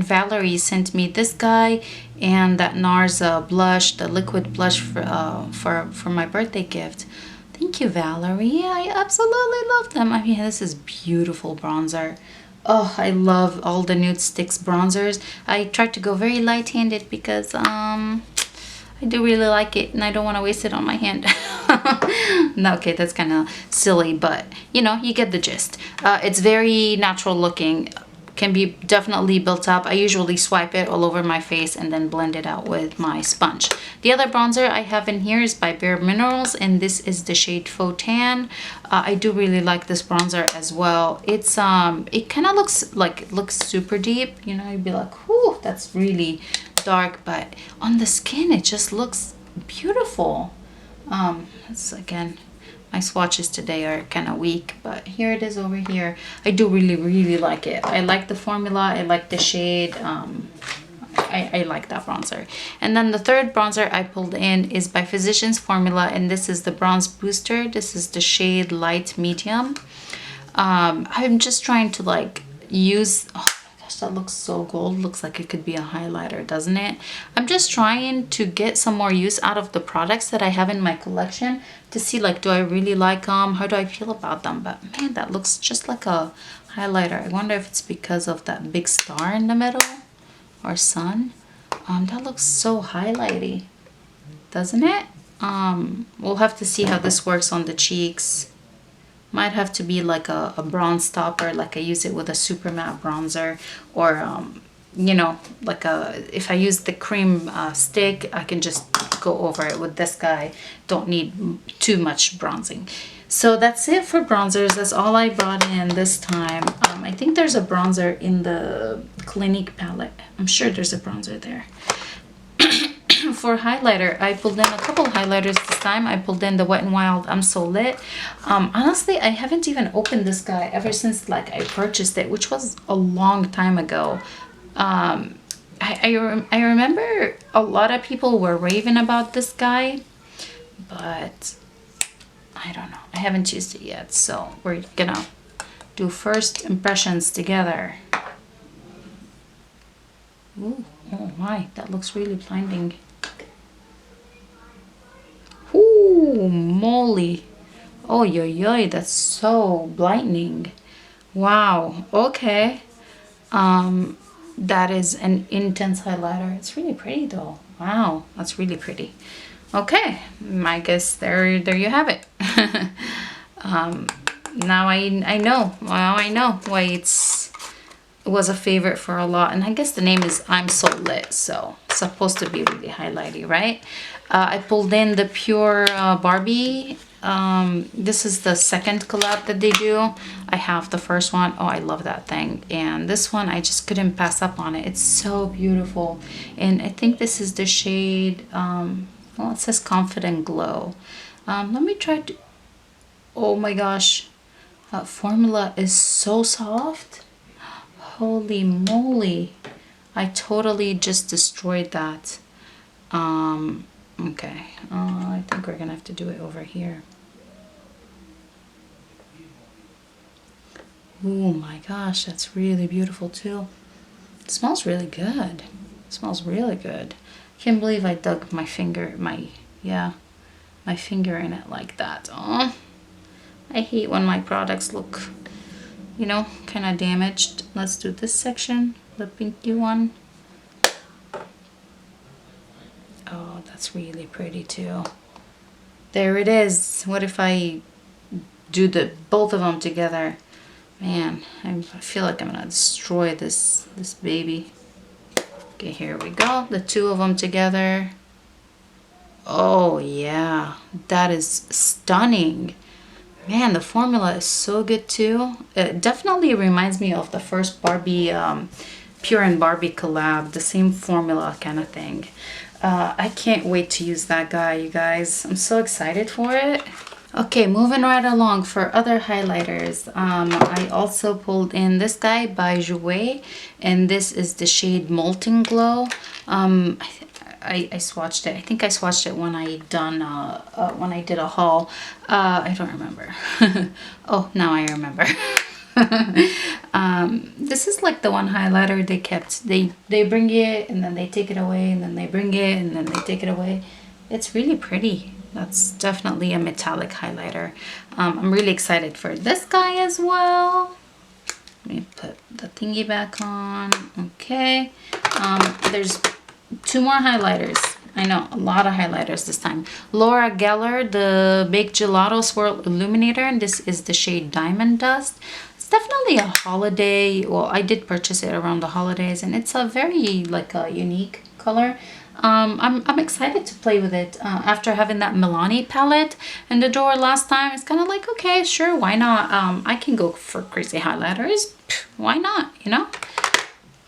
Valerie sent me this guy and that Nars blush, the liquid blush for my birthday gift. Thank you, Valerie. I absolutely love them. I mean, this is beautiful bronzer. Oh, I love all the Nude Sticks bronzers. I tried to go very light-handed because I do really like it and I don't want to waste it on my hand. No, okay, that's kind of silly, but you know, you get the gist. It's very natural looking, can be definitely built up. I usually swipe it all over my face and then blend it out with my sponge. The other bronzer I have in here is by Bare Minerals, and this is the shade Faux Tan. I do really like this bronzer as well. It's it kind of looks super deep, you know, you'd be like, whew, that's really dark, but on the skin it just looks beautiful. It's again, my swatches today are kind of weak, but here it is over here. I do really like it. I like the formula, I like the shade. I like that bronzer. And then the third bronzer I pulled in is by Physicians Formula, and this is the Bronze Booster. This is the shade Light Medium. I'm just trying to like use, oh my gosh, that looks so gold. Looks like it could be a highlighter, doesn't it? I'm just trying to get some more use out of the products that I have in my collection to see, like, do I really like them? How do I feel about them? But man, that looks just like a highlighter. I wonder if it's because of that big star in the middle or sun. That looks so highlighty, doesn't it? We'll have to see how this works on the cheeks. Might have to be like a bronze topper, like I use it with a super matte bronzer, or you know, like if I use the cream stick, I can just go over it with this guy. Don't need too much bronzing. So that's it for bronzers. That's all I brought in this time. I think there's a bronzer in the Clinique palette. I'm sure there's a bronzer there. For highlighter, I pulled in a couple highlighters this time. I pulled in the Wet n Wild I'm So Lit. Honestly, I haven't even opened this guy ever since like I purchased it, which was a long time ago. I remember a lot of people were raving about this guy, but I don't know. I haven't used it yet, so we're gonna do first impressions together. Ooh, oh my, that looks really blinding. Ooh, moly. Oh, yo, that's so blinding. Wow, okay. That is an intense highlighter. It's really pretty though. Wow, that's really pretty. Okay, I guess there you have it. Now I know. Well, I know why it was a favorite for a lot, and I guess the name is I'm So Lit, so it's supposed to be really highlighty, right? I pulled in the PUR Barbie. This is the second collab that they do. I have the first one. Oh, I love that thing. And this one, I just couldn't pass up on it. It's so beautiful. And I think this is the shade, well, it says Confident Glow. Let me try to, oh my gosh, that formula is so soft. Holy moly, I totally just destroyed that. Okay, I think we're gonna have to do it over here. Oh my gosh, that's really beautiful too. It smells really good. It smells really good. Can't believe I dug my finger, my finger in it like that. Oh, I hate when my products look, you know, kind of damaged. Let's do this section, the pinky one. Oh, that's really pretty too. There it is. What if I do both of them together? Man, I feel like I'm gonna destroy this baby. Okay, here we go. The two of them together. Oh yeah, that is stunning. Man, the formula is so good too. It definitely reminds me of the first Barbie, PUR and Barbie collab, the same formula kind of thing. I can't wait to use that guy, you guys. I'm so excited for it. Okay, moving right along for other highlighters. I also pulled in this guy by Jouer, and this is the shade Molten Glow. I swatched it. I think I swatched it when I did a haul. I don't remember. Oh, now I remember. This is like the one highlighter they kept. They bring it and then they take it away, and then they bring it and then they take it away. It's really pretty. That's definitely a metallic highlighter. I'm really excited for this guy as well. Let me put the thingy back on. Okay. There's 2 more highlighters. I know, a lot of highlighters this time. Laura Geller, the Baked Gelato Swirl Illuminator, and this is the shade Diamond Dust. It's definitely a holiday. Well, I did purchase it around the holidays, and it's a very like a unique color. I'm excited to play with it. After having that Milani palette in the drawer last time, it's kind of like, okay, sure, why not? I can go for crazy highlighters. Why not, you know?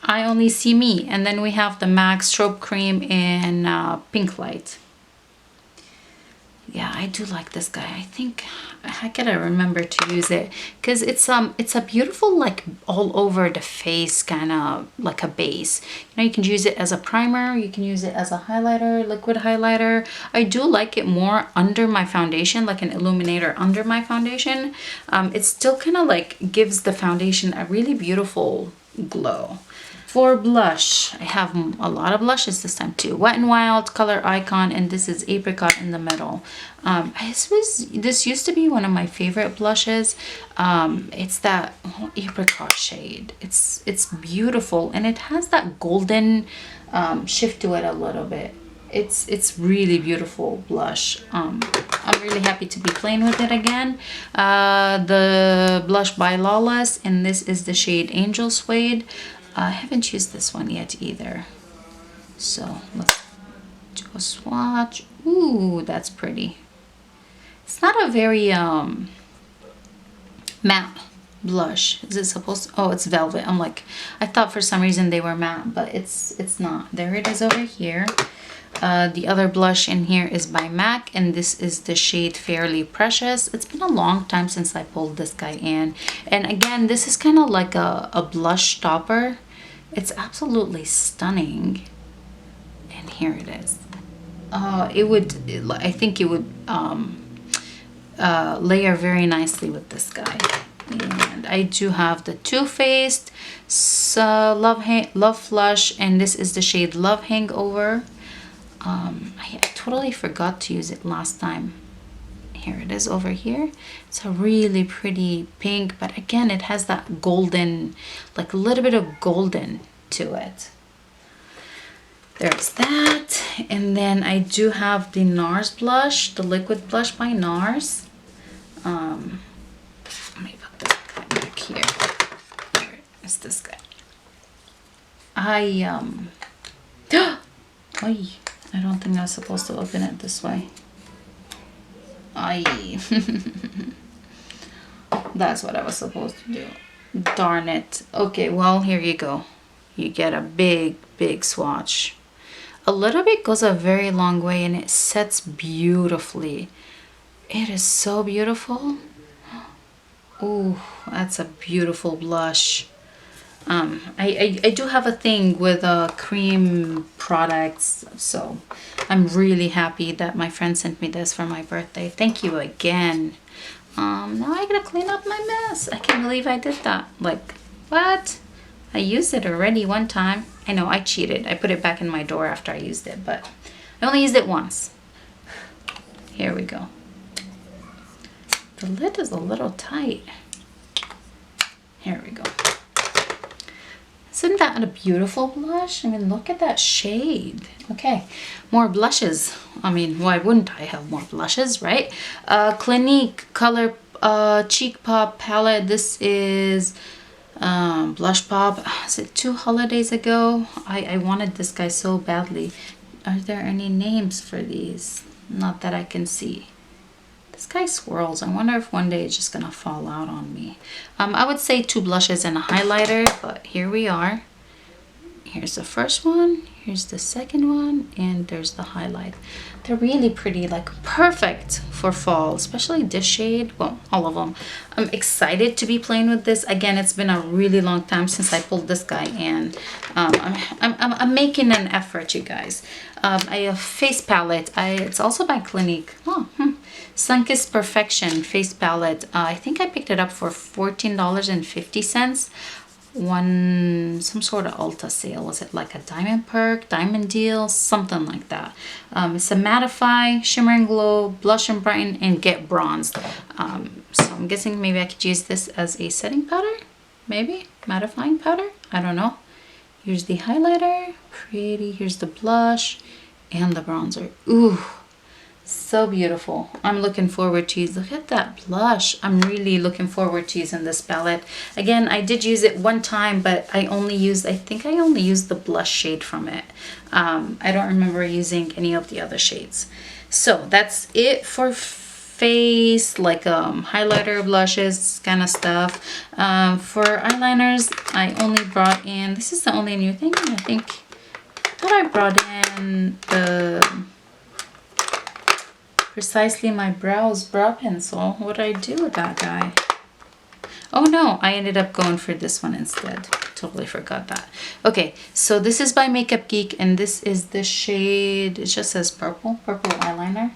I only see me. And then we have the MAC Strobe Cream in Pink Light. Yeah, I do like this guy. I think I gotta remember to use it because it's a beautiful, like all over the face kind of like a base. You know, you can use it as a primer, you can use it as a highlighter, liquid highlighter. I do like it more under my foundation, like an illuminator under my foundation. It still kind of like gives the foundation a really beautiful glow. For blush, I have a lot of blushes this time too. Wet n Wild, Color Icon, and this is Apricot in the middle. This used to be one of my favorite blushes. It's that apricot shade. It's beautiful, and it has that golden shift to it a little bit. It's really beautiful blush. I'm really happy to be playing with it again. The blush by Lawless, and this is the shade Angel Suede. I haven't used this one yet either. So let's do a swatch. Ooh, that's pretty. It's not a very matte blush. Is it supposed to? Oh, it's velvet. I'm like, I thought for some reason they were matte, but it's not. There it is over here. The other blush in here is by MAC, and this is the shade Fairly Precious. It's been a long time since I pulled this guy in. And again, this is kind of like a blush topper. It's absolutely stunning. And here it is. I think it would layer very nicely with this guy. And I do have the Too Faced Love Flush, and this is the shade Love Hangover. I totally forgot to use it last time. Here it is over here. It's a really pretty pink, but again, it has that golden, like a little bit of golden to it. There's that. And then I do have the Nars blush, the liquid blush by Nars. Let me put this guy back here. Where is this guy? I don't think I was supposed to open it this way. That's what I was supposed to do. Darn it. Okay, well, here you go. You get a big swatch. A little bit goes a very long way, and it sets beautifully. It is so beautiful. Oh, that's a beautiful blush. I do have a thing with cream products, so I'm really happy that my friend sent me this for my birthday. Thank you again. Now I gotta clean up my mess. I can't believe I did that. Like, what? I used it already one time. I know, I cheated. I put it back in my drawer after I used it, but I only used it once. Here we go. The lid is a little tight. Here we go. Isn't that a beautiful blush? I mean, look at that shade. Okay, more blushes. I mean, why wouldn't I have more blushes, right? Clinique Color Cheek Pop palette. This is Blush Pop. Is it 2 holidays ago? I wanted this guy so badly. Are there any names for these? Not that I can see. This guy swirls. I wonder if one day it's just gonna fall out on me. I would say 2 blushes and a highlighter, but here we are. Here's the first one. Here's the second one, and there's the highlight. They're really pretty, like perfect for fall, especially this shade. Well, all of them. I'm excited to be playing with this. Again, it's been a really long time since I pulled this guy, and I'm making an effort, you guys. I have face palette. It's also by Clinique. Oh, Sunkissed Perfection face palette. I think I picked it up for $14.50. Some sort of Ulta sale. Was it like a diamond perk, diamond deal, something like that? It's a mattify, shimmer and glow, blush and brighten, and get bronzed. So I'm guessing maybe I could use this as a setting powder, maybe mattifying powder. I don't know. Here's the highlighter, pretty. Here's the blush and the bronzer. Ooh, so beautiful. I'm looking forward to use. Look at that blush. I'm really looking forward to using this palette. Again, I did use it one time, but I think I only used the blush shade from it. I don't remember using any of the other shades. So that's it for face, like highlighter, blushes, kind of stuff. For eyeliners, I only brought in, this is the only new thing. I think that I brought in the Precisely My Brows brow pencil. What did I do with that guy? Oh no, I ended up going for this one instead. Totally forgot that. Okay, so this is by Makeup Geek, and this is the shade, it just says purple eyeliner.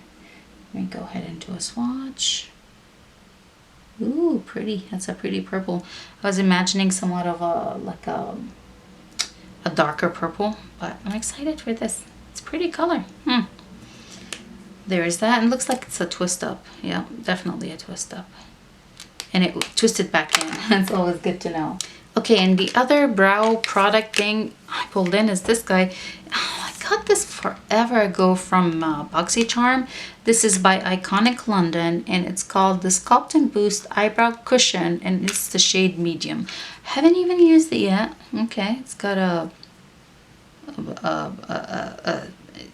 Let me go ahead and do a swatch. Ooh, pretty. That's a pretty purple. I was imagining somewhat of a darker purple, but I'm excited for this. It's a pretty color. There's that, and looks like it's a twist up. Yeah, definitely a twist up. And it twisted back in. That's always good to know. Okay, and the other brow product thing I pulled in is this guy. Oh, I got this forever ago from BoxyCharm. This is by Iconic London, and it's called the Sculpt and Boost Eyebrow Cushion, and it's the shade medium. Haven't even used it yet. Okay, it's got a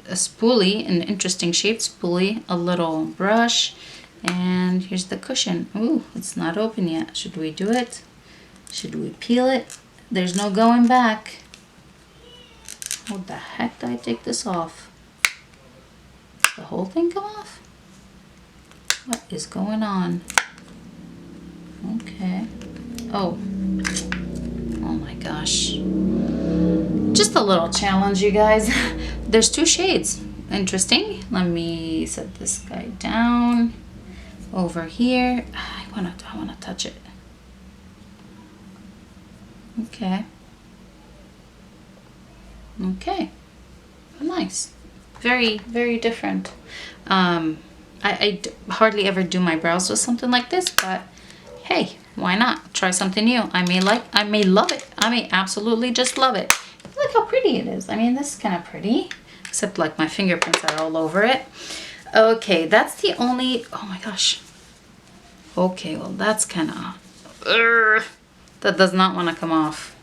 spoolie, an interesting shaped spoolie, a little brush, and here's the cushion. Ooh, it's not open yet. Should we do it? Should we peel it? There's no going back. What the heck did I take this off? Did the whole thing come off? What is going on? Okay. Oh my gosh. Just a little challenge, you guys. There's two shades. Interesting. Let me set this guy down over here. I wanna touch it. Okay. Okay. Nice. Very, very different. I hardly ever do my brows with something like this, but hey, why not? Try something new. I may love it. I may absolutely just love it. Look how pretty it is. I mean, this is kind of pretty, except like my fingerprints are all over it. Okay, that's the only, oh my gosh. Okay, well that's kind of, that does not want to come off.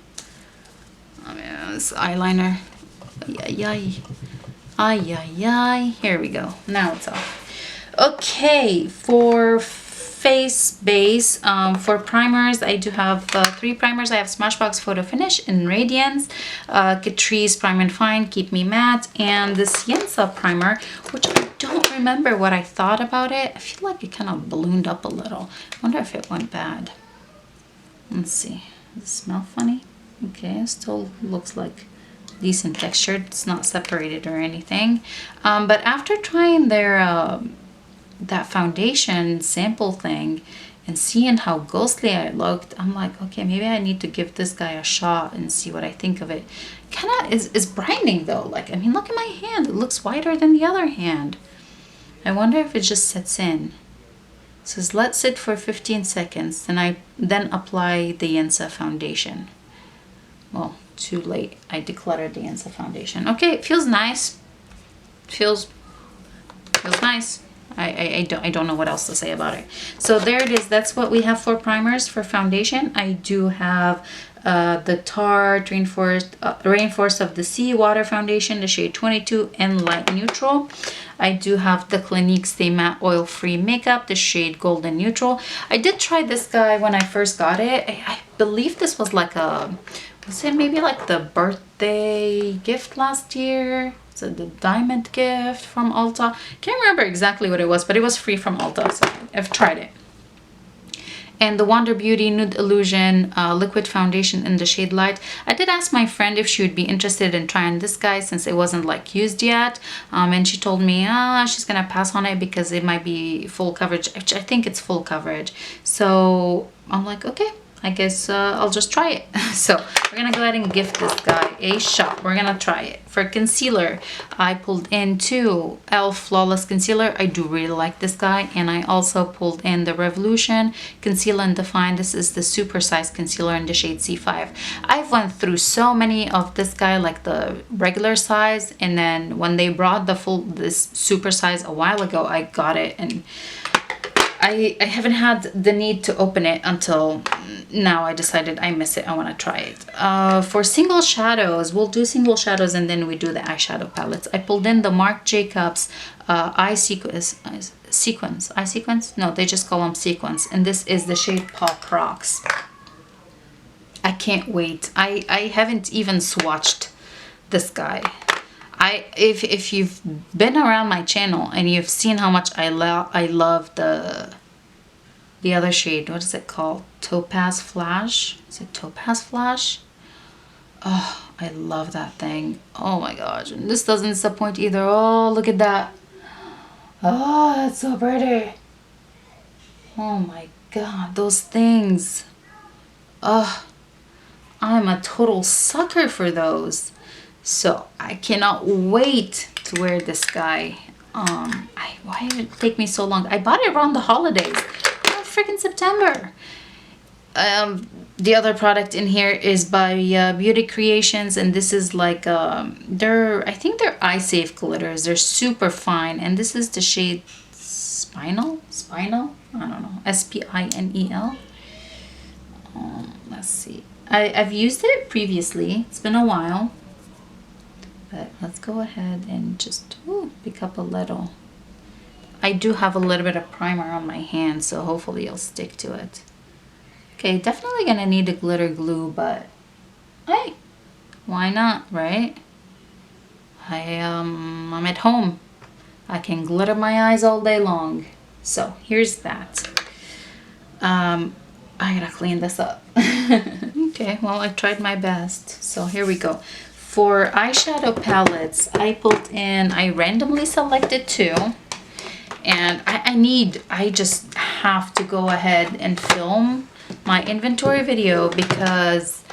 I mean, this eyeliner. Ay. Here we go. Now it's off. Okay, for face base, for primers, I do have 3 primers. I have Smashbox Photo Finish in Radiance, Catrice Prime and Fine, Keep Me Matte, and this ULTA primer, which I don't remember what I thought about it. I feel like it kind of ballooned up a little. I wonder if it went bad. Let's see. Does it smell funny? Okay, it still looks like decent texture. It's not separated or anything. But after trying their that foundation sample thing and seeing how ghostly I looked, I'm like, okay, maybe I need to give this guy a shot and see what I think of it. Kind of is brightening though. Like, I mean, look at my hand. It looks whiter than the other hand. I wonder if it just sets in. It says let sit for 15 seconds, and I then apply the ULTA foundation. Well, too late. I decluttered the ULTA foundation. Okay, it feels nice. Feels nice. I don't know what else to say about it. So there it is. That's what we have for primers. For foundation, I do have the Tarte Rainforest of the Sea Water Foundation, the shade 22 in Light Neutral. I do have the Clinique Stay Matte Oil Free Makeup, the shade Golden Neutral. I did try this guy when I first got it. I believe this was like a is it maybe like the birthday gift last year? So the diamond gift from ULTA. Can't remember exactly what it was, but it was free from ULTA, so I've tried it. And the Wonder Beauty Nude Illusion liquid foundation in the shade Light. I did ask my friend if she would be interested in trying this guy since it wasn't like used yet, and she told me she's gonna pass on it because it might be full coverage, which I think it's full coverage. So I'm like, okay, I guess I'll just try it. So we're gonna go ahead and gift this guy a shot. We're gonna try it. For concealer, I pulled in 2 e.l.f. Flawless Concealer. I do really like this guy. And I also pulled in the Revolution Conceal and Define. This is the super size concealer in the shade C5. I've went through so many of this guy, like the regular size, and then when they brought this super size a while ago, I got it, and I haven't had the need to open it until now. I decided I miss it. I want to try it. For single shadows, we'll do single shadows and then we do the eyeshadow palettes. I pulled in the Marc Jacobs eye sequence. No, they just call them sequence. And this is the shade Pop Rocks. I can't wait. I haven't even swatched this guy. If you've been around my channel and you've seen how much I love the other shade, what is it called? Topaz Flash? Is it Topaz Flash? Oh, I love that thing. Oh my gosh. And this doesn't disappoint either. Oh, look at that. Oh, that's so pretty. Oh my god, those things. Oh, I'm a total sucker for those. So I cannot wait to wear this guy. Why did it take me so long? I bought it around the holidays. Oh, freaking September. The other product in here is by Beauty Creations, and this is like I think they're eye safe glitters. They're super fine, and this is the shade Spinal. I don't know. Spinel. Let's see. I've used it previously. It's been a while. But let's go ahead and just pick up a little. I do have a little bit of primer on my hand, so hopefully it'll stick to it. Okay, definitely gonna need a glitter glue, but hey, why not, right? I'm at home. I can glitter my eyes all day long. So here's that. I gotta clean this up. Okay, well, I tried my best. So here we go. For eyeshadow palettes, I randomly selected 2, and I just have to go ahead and film my inventory video because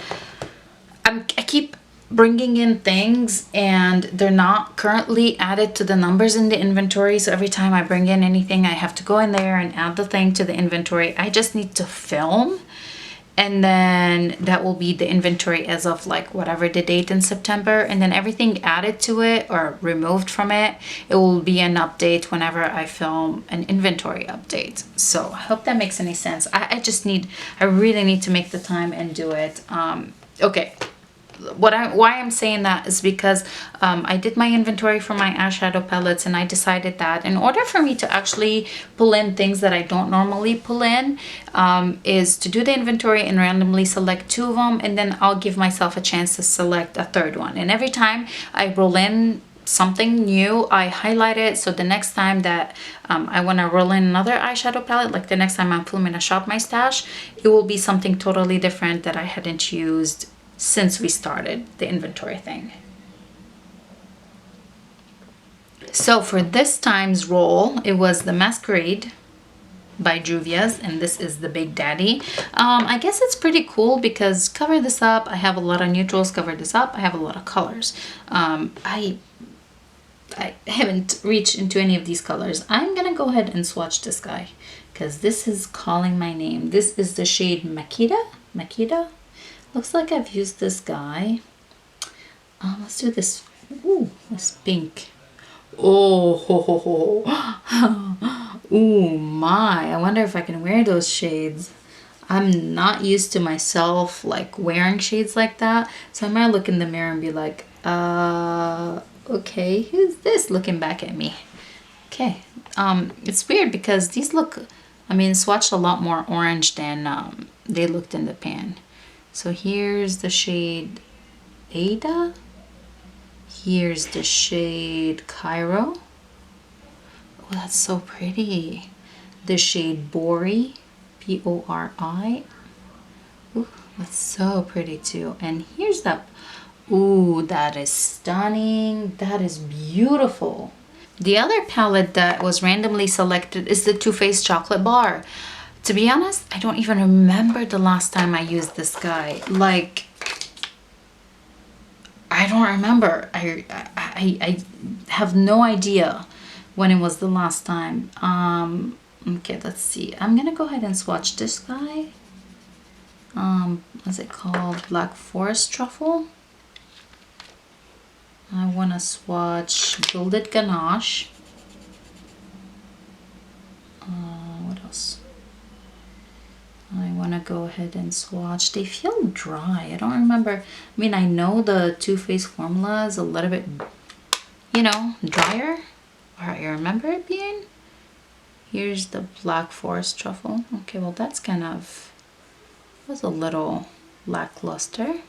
I keep bringing in things and they're not currently added to the numbers in the inventory. So every time I bring in anything, I have to go in there and add the thing to the inventory. I just need to film, and then that will be the inventory as of like whatever the date in September, and then everything added to it or removed from it, it will be an update whenever I film an inventory update. So I hope that makes any sense. I really need to make the time and do it. Okay. Why I'm saying that is because I did my inventory for my eyeshadow palettes, and I decided that in order for me to actually pull in things that I don't normally pull in, is to do the inventory and randomly select 2 of them, and then I'll give myself a chance to select a 3rd one. And every time I roll in something new, I highlight it, so the next time that I want to roll in another eyeshadow palette, like the next time I'm filming a Shop My Stash, it will be something totally different that I hadn't used since we started the inventory thing. So for this time's roll, it was the Masquerade by Juvia's, and this is the Big Daddy. I guess it's pretty cool because cover this up, I have a lot of neutrals. Cover this up, I have a lot of colors. I haven't reached into any of these colors. I'm gonna go ahead and swatch this guy because this is calling my name. This is the shade Makita. Looks like I've used this guy. Let's do this. Ooh, this pink. Oh, ho, ho, ho. Ooh, my. I wonder if I can wear those shades. I'm not used to myself like wearing shades like that. So I might look in the mirror and be like, okay, who's this looking back at me? Okay. It's weird because these look, swatched a lot more orange than they looked in the pan. So here's the shade Ada. Here's the shade Cairo. Oh, that's so pretty. The shade Bori, Pori. Ooh, that's so pretty too. And here's that. Ooh, that is stunning. That is beautiful. The other palette that was randomly selected is the Too Faced Chocolate Bar. To be honest, I don't even remember the last time I used this guy. Like, I don't remember. I have no idea when it was the last time. Okay, let's see. I'm gonna go ahead and swatch this guy. What's it called? Black Forest Truffle. I wanna swatch Gilded Ganache. What else? I wanna go ahead and swatch. They feel dry. I don't remember. I mean, I know the Too Faced formula is a little bit, you know, drier. Or I remember it being. Here's the Black Forest Truffle. Okay, well that's kind of, was a little lackluster.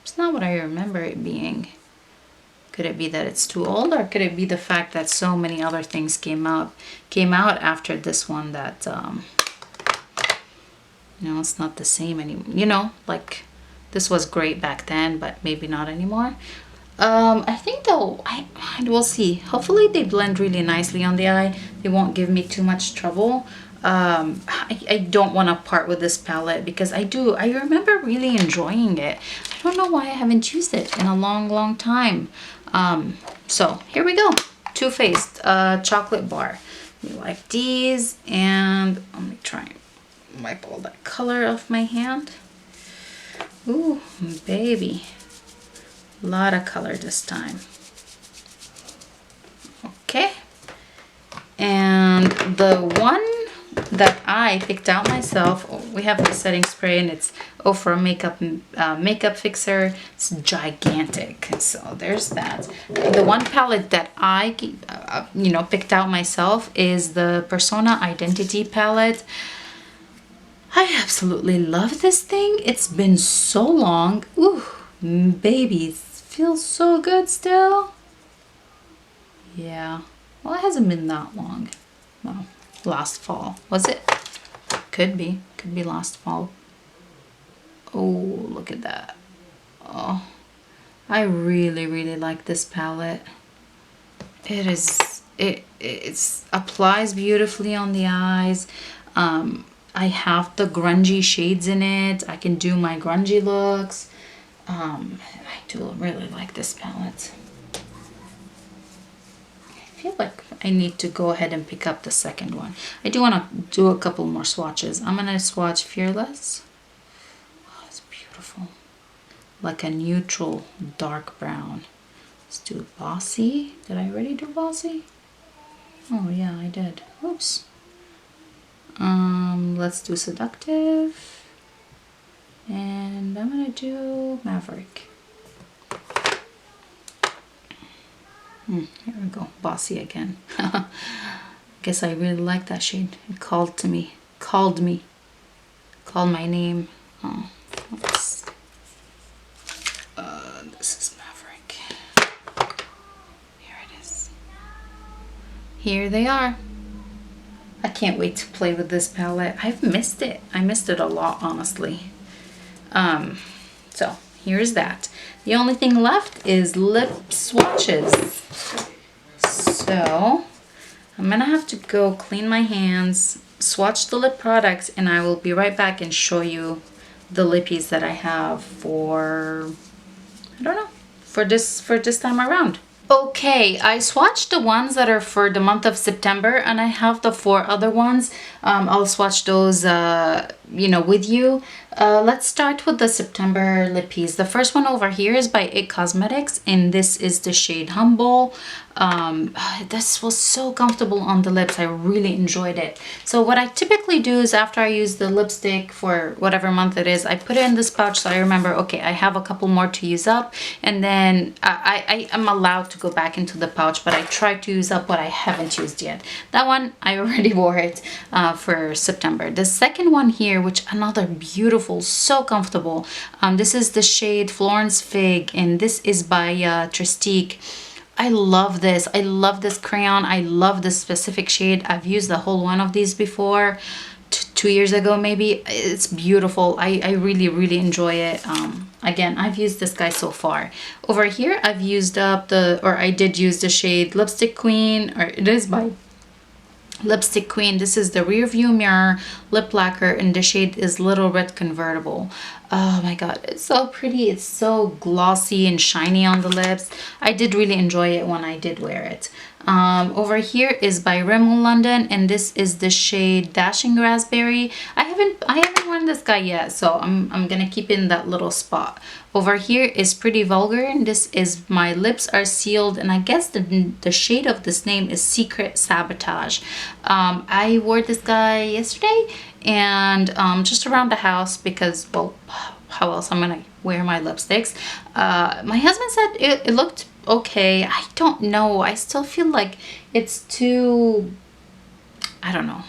It's not what I remember it being. Could it be that it's too old, or could it be the fact that so many other things came out after this one that you know, it's not the same anymore. You know, like this was great back then, but maybe not anymore. I think though, I will see. Hopefully they blend really nicely on the eye. They won't give me too much trouble. I don't want to part with this palette because I remember really enjoying it. I don't know why I haven't used it in a long time. So here we go. Too Faced Chocolate Bar. We like these, and let me try and wipe all that color off my hand. Ooh, baby. A lot of color this time. Okay. And the one that I picked out myself, we have the setting spray, and it's for makeup fixer. It's gigantic, so there's that. The one palette that I you know, picked out myself is the Persona Identity palette. I absolutely love this thing. It's been so long. Ooh, baby, it feels so good still. Yeah, well, it hasn't been that long. Well, last fall, was it? Could be last fall. Oh, look at that. Oh, I really like this palette. It applies beautifully on the eyes. I have the grungy shades in it. I can do my grungy looks. I do really like this palette. I feel like I need to go ahead and pick up the second one. I do want to do a couple more swatches. I'm going to swatch Fearless. Oh, it's beautiful. Like a neutral dark brown. Let's do Bossy. Did I already do Bossy? Oh yeah, I did. Oops. Let's do Seductive. And I'm going to do Maverick. Here we go, Bossy again. Guess I really like that shade. It called to me, called my name. Oh, oops. This is Maverick. Here it is. Here they are. I can't wait to play with this palette. I've missed it. I missed it a lot, honestly. So here's that. The only thing left is lip swatches. So I'm gonna have to go clean my hands, swatch the lip products, and I will be right back and show you the lippies that I have for, I don't know, for this time around. Okay, I swatched the ones that are for the month of September, and I have the 4 other ones. I'll swatch those, you know, with you. Let's start with the September lippies. The first one over here is by IT Cosmetics, and this is the shade Humble. This was so comfortable on the lips. I really enjoyed it. So what I typically do is after I use the lipstick for whatever month it is, I put it in this pouch so I remember, okay, I have a couple more to use up, and then I am allowed to go back into the pouch, but I try to use up what I haven't used yet. That one, I already wore it for September. The second one here, which another beautiful beautiful, so comfortable. This is the shade Florence Fig, and this is by Tristique. I love this. I love this crayon. I love this specific shade. I've used the whole one of these before, 2 years ago maybe. It's beautiful. I really enjoy it. Again, I've used this guy so far. Over here, I've used up I did use the shade Lipstick Queen, or it is by Lipstick Queen. This is the Rear View Mirror lip lacquer, and the shade is Little Red Convertible. Oh my god, it's so pretty. It's so glossy and shiny on the lips. I did really enjoy it when I did wear it. Over here is by Rimmel London, and this is the shade Dashing Raspberry. I haven't worn this guy yet, so I'm gonna keep in that little spot. Over here is Pretty Vulgar, and this is My Lips Are Sealed, and I guess the shade of this name is Secret Sabotage. I wore this guy yesterday, and just around the house, because, well, how else I'm gonna wear my lipsticks. My husband said it looked okay. I don't know. I still feel like it's too, I don't know,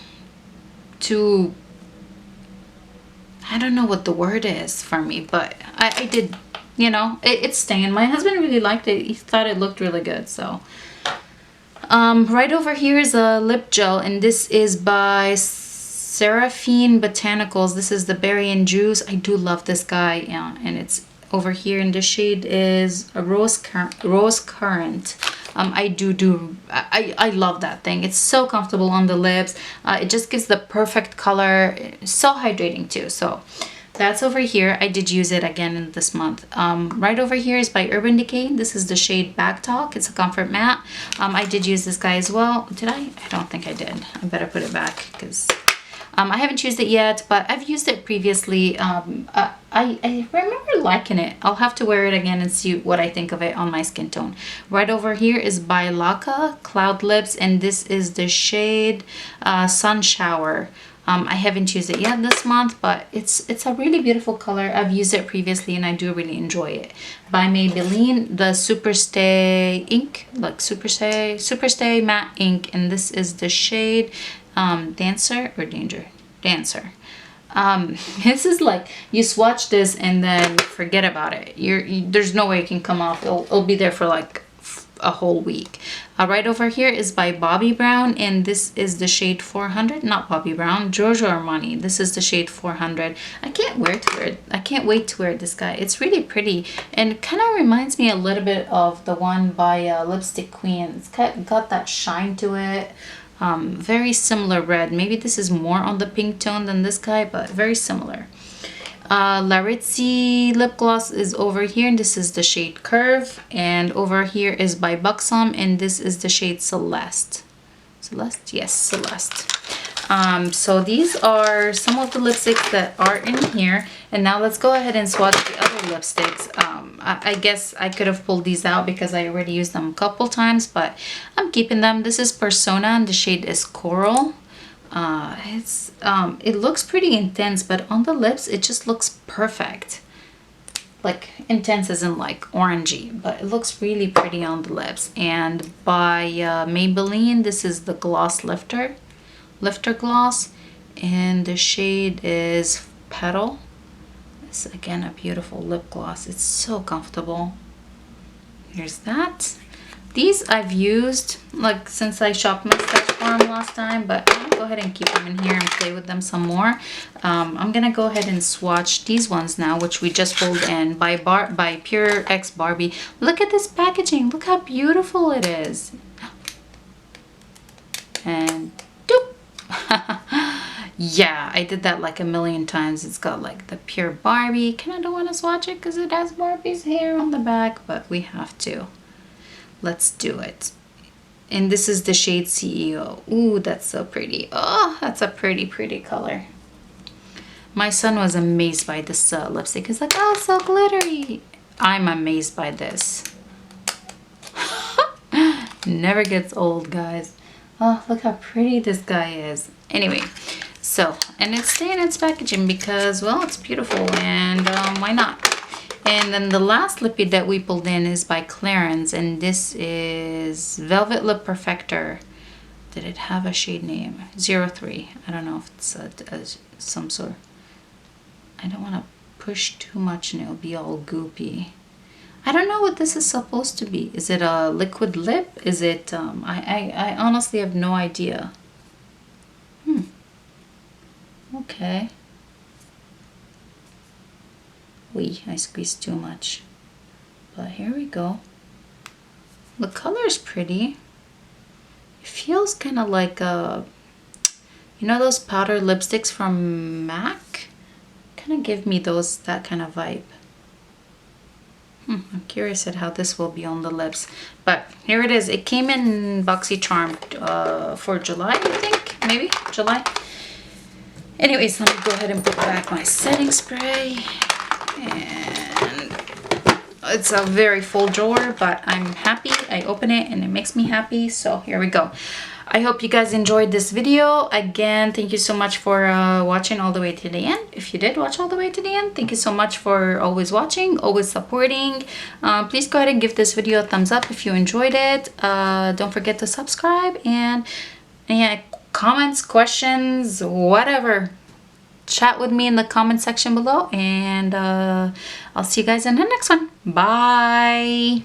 I don't know what the word is for me, but I did, you know, it's staying. My husband really liked it. He thought it looked really good, so. Right over here is a lip gel, and this is by Seraphine Botanicals. This is the Berry and Juice. I do love this guy, and it's over here, and the shade is a Rose Current. I love that thing. It's so comfortable on the lips. It just gives the perfect color. It's so hydrating too. So that's over here. I did use it again in this month. Right over here is by Urban Decay. This is the shade Back Talk. It's a comfort matte. I did use this guy as well. Did I? I don't think I did. I better put it back, because I haven't used it yet, but I've used it previously. I remember liking it. I'll have to wear it again and see what I think of it on my skin tone. Right over here is by Laka Cloud Lips, and this is the shade Sun Shower. I haven't used it yet this month, but it's a really beautiful color. I've used it previously, and I do really enjoy it. By Maybelline, the Superstay ink, like Superstay Matte Ink, and this is the shade Dancer or Danger? Dancer. This is like, you swatch this and then forget about it. There's no way it can come off. It'll be there for like a whole week. Right over here is by Bobbi Brown, and this is the shade 400. Not Bobbi Brown, Giorgio Armani. This is the shade 400. I can't wait to wear this guy. It's really pretty, and kind of reminds me a little bit of the one by Lipstick Queen. It's got that shine to it. Very similar red. Maybe this is more on the pink tone than this guy, but very similar. Larizzi lip gloss is over here, and this is the shade Curve. And over here is by Buxom, and this is the shade Celeste. Celeste? Yes, Celeste. So these are some of the lipsticks that are in here. And now let's go ahead and swatch the other lipsticks. I guess I could have pulled these out because I already used them a couple times, but I'm keeping them. This is Persona, and the shade is Coral. It looks pretty intense, but on the lips it just looks perfect. Like, intense isn't like orangey, but it looks really pretty on the lips. And by Maybelline, this is the Gloss Lifter Gloss, and the shade is Petal. It's again a beautiful lip gloss. It's so comfortable. Here's that. These I've used like since I shopped my stash for them last time, but I'm gonna go ahead and keep them in here and play with them some more. I'm gonna go ahead and swatch these ones now, which we just pulled in by PUR Barbie. Look at this packaging. Look how beautiful it is. And doop. Yeah, I did that like a million times. It's got like the PUR Barbie. Kind of don't want to swatch it because it has Barbie's hair on the back, but we have to. Let's do it. And this is the shade CEO. Ooh, that's so pretty. Oh, that's a pretty, pretty color. My son was amazed by this lipstick. He's like, oh, so glittery. I'm amazed by this. Never gets old, guys. Oh, look how pretty this guy is. Anyway, so, and it's staying in its packaging because, well, it's beautiful, and why not? And then the last lippy that we pulled in is by Clarins, and this is Velvet Lip Perfector. Did it have a shade name? 03. I don't know if it's some sort. I don't want to push too much and it'll be all goopy. I don't know what this is supposed to be. Is it a liquid lip? Is it, I honestly have no idea. Okay. I squeezed too much. But here we go. The color is pretty. It feels kind of like a, you know those powder lipsticks from MAC? Kind of give me that kind of vibe. I'm curious at how this will be on the lips. But here it is. It came in BoxyCharm for July, I think. Maybe July. Anyways, let me go ahead and put back my setting spray. And it's a very full drawer, but I'm happy. I open it and it makes me happy. So here we go. I hope you guys enjoyed this video. Again, thank you so much for watching all the way to the end. If you did watch all the way to the end, thank you so much for always watching, always supporting. Please go ahead and give this video a thumbs up if you enjoyed it. Don't forget to subscribe, and yeah, comments, questions, whatever. Chat with me in the comment section below, and I'll see you guys in the next one. Bye.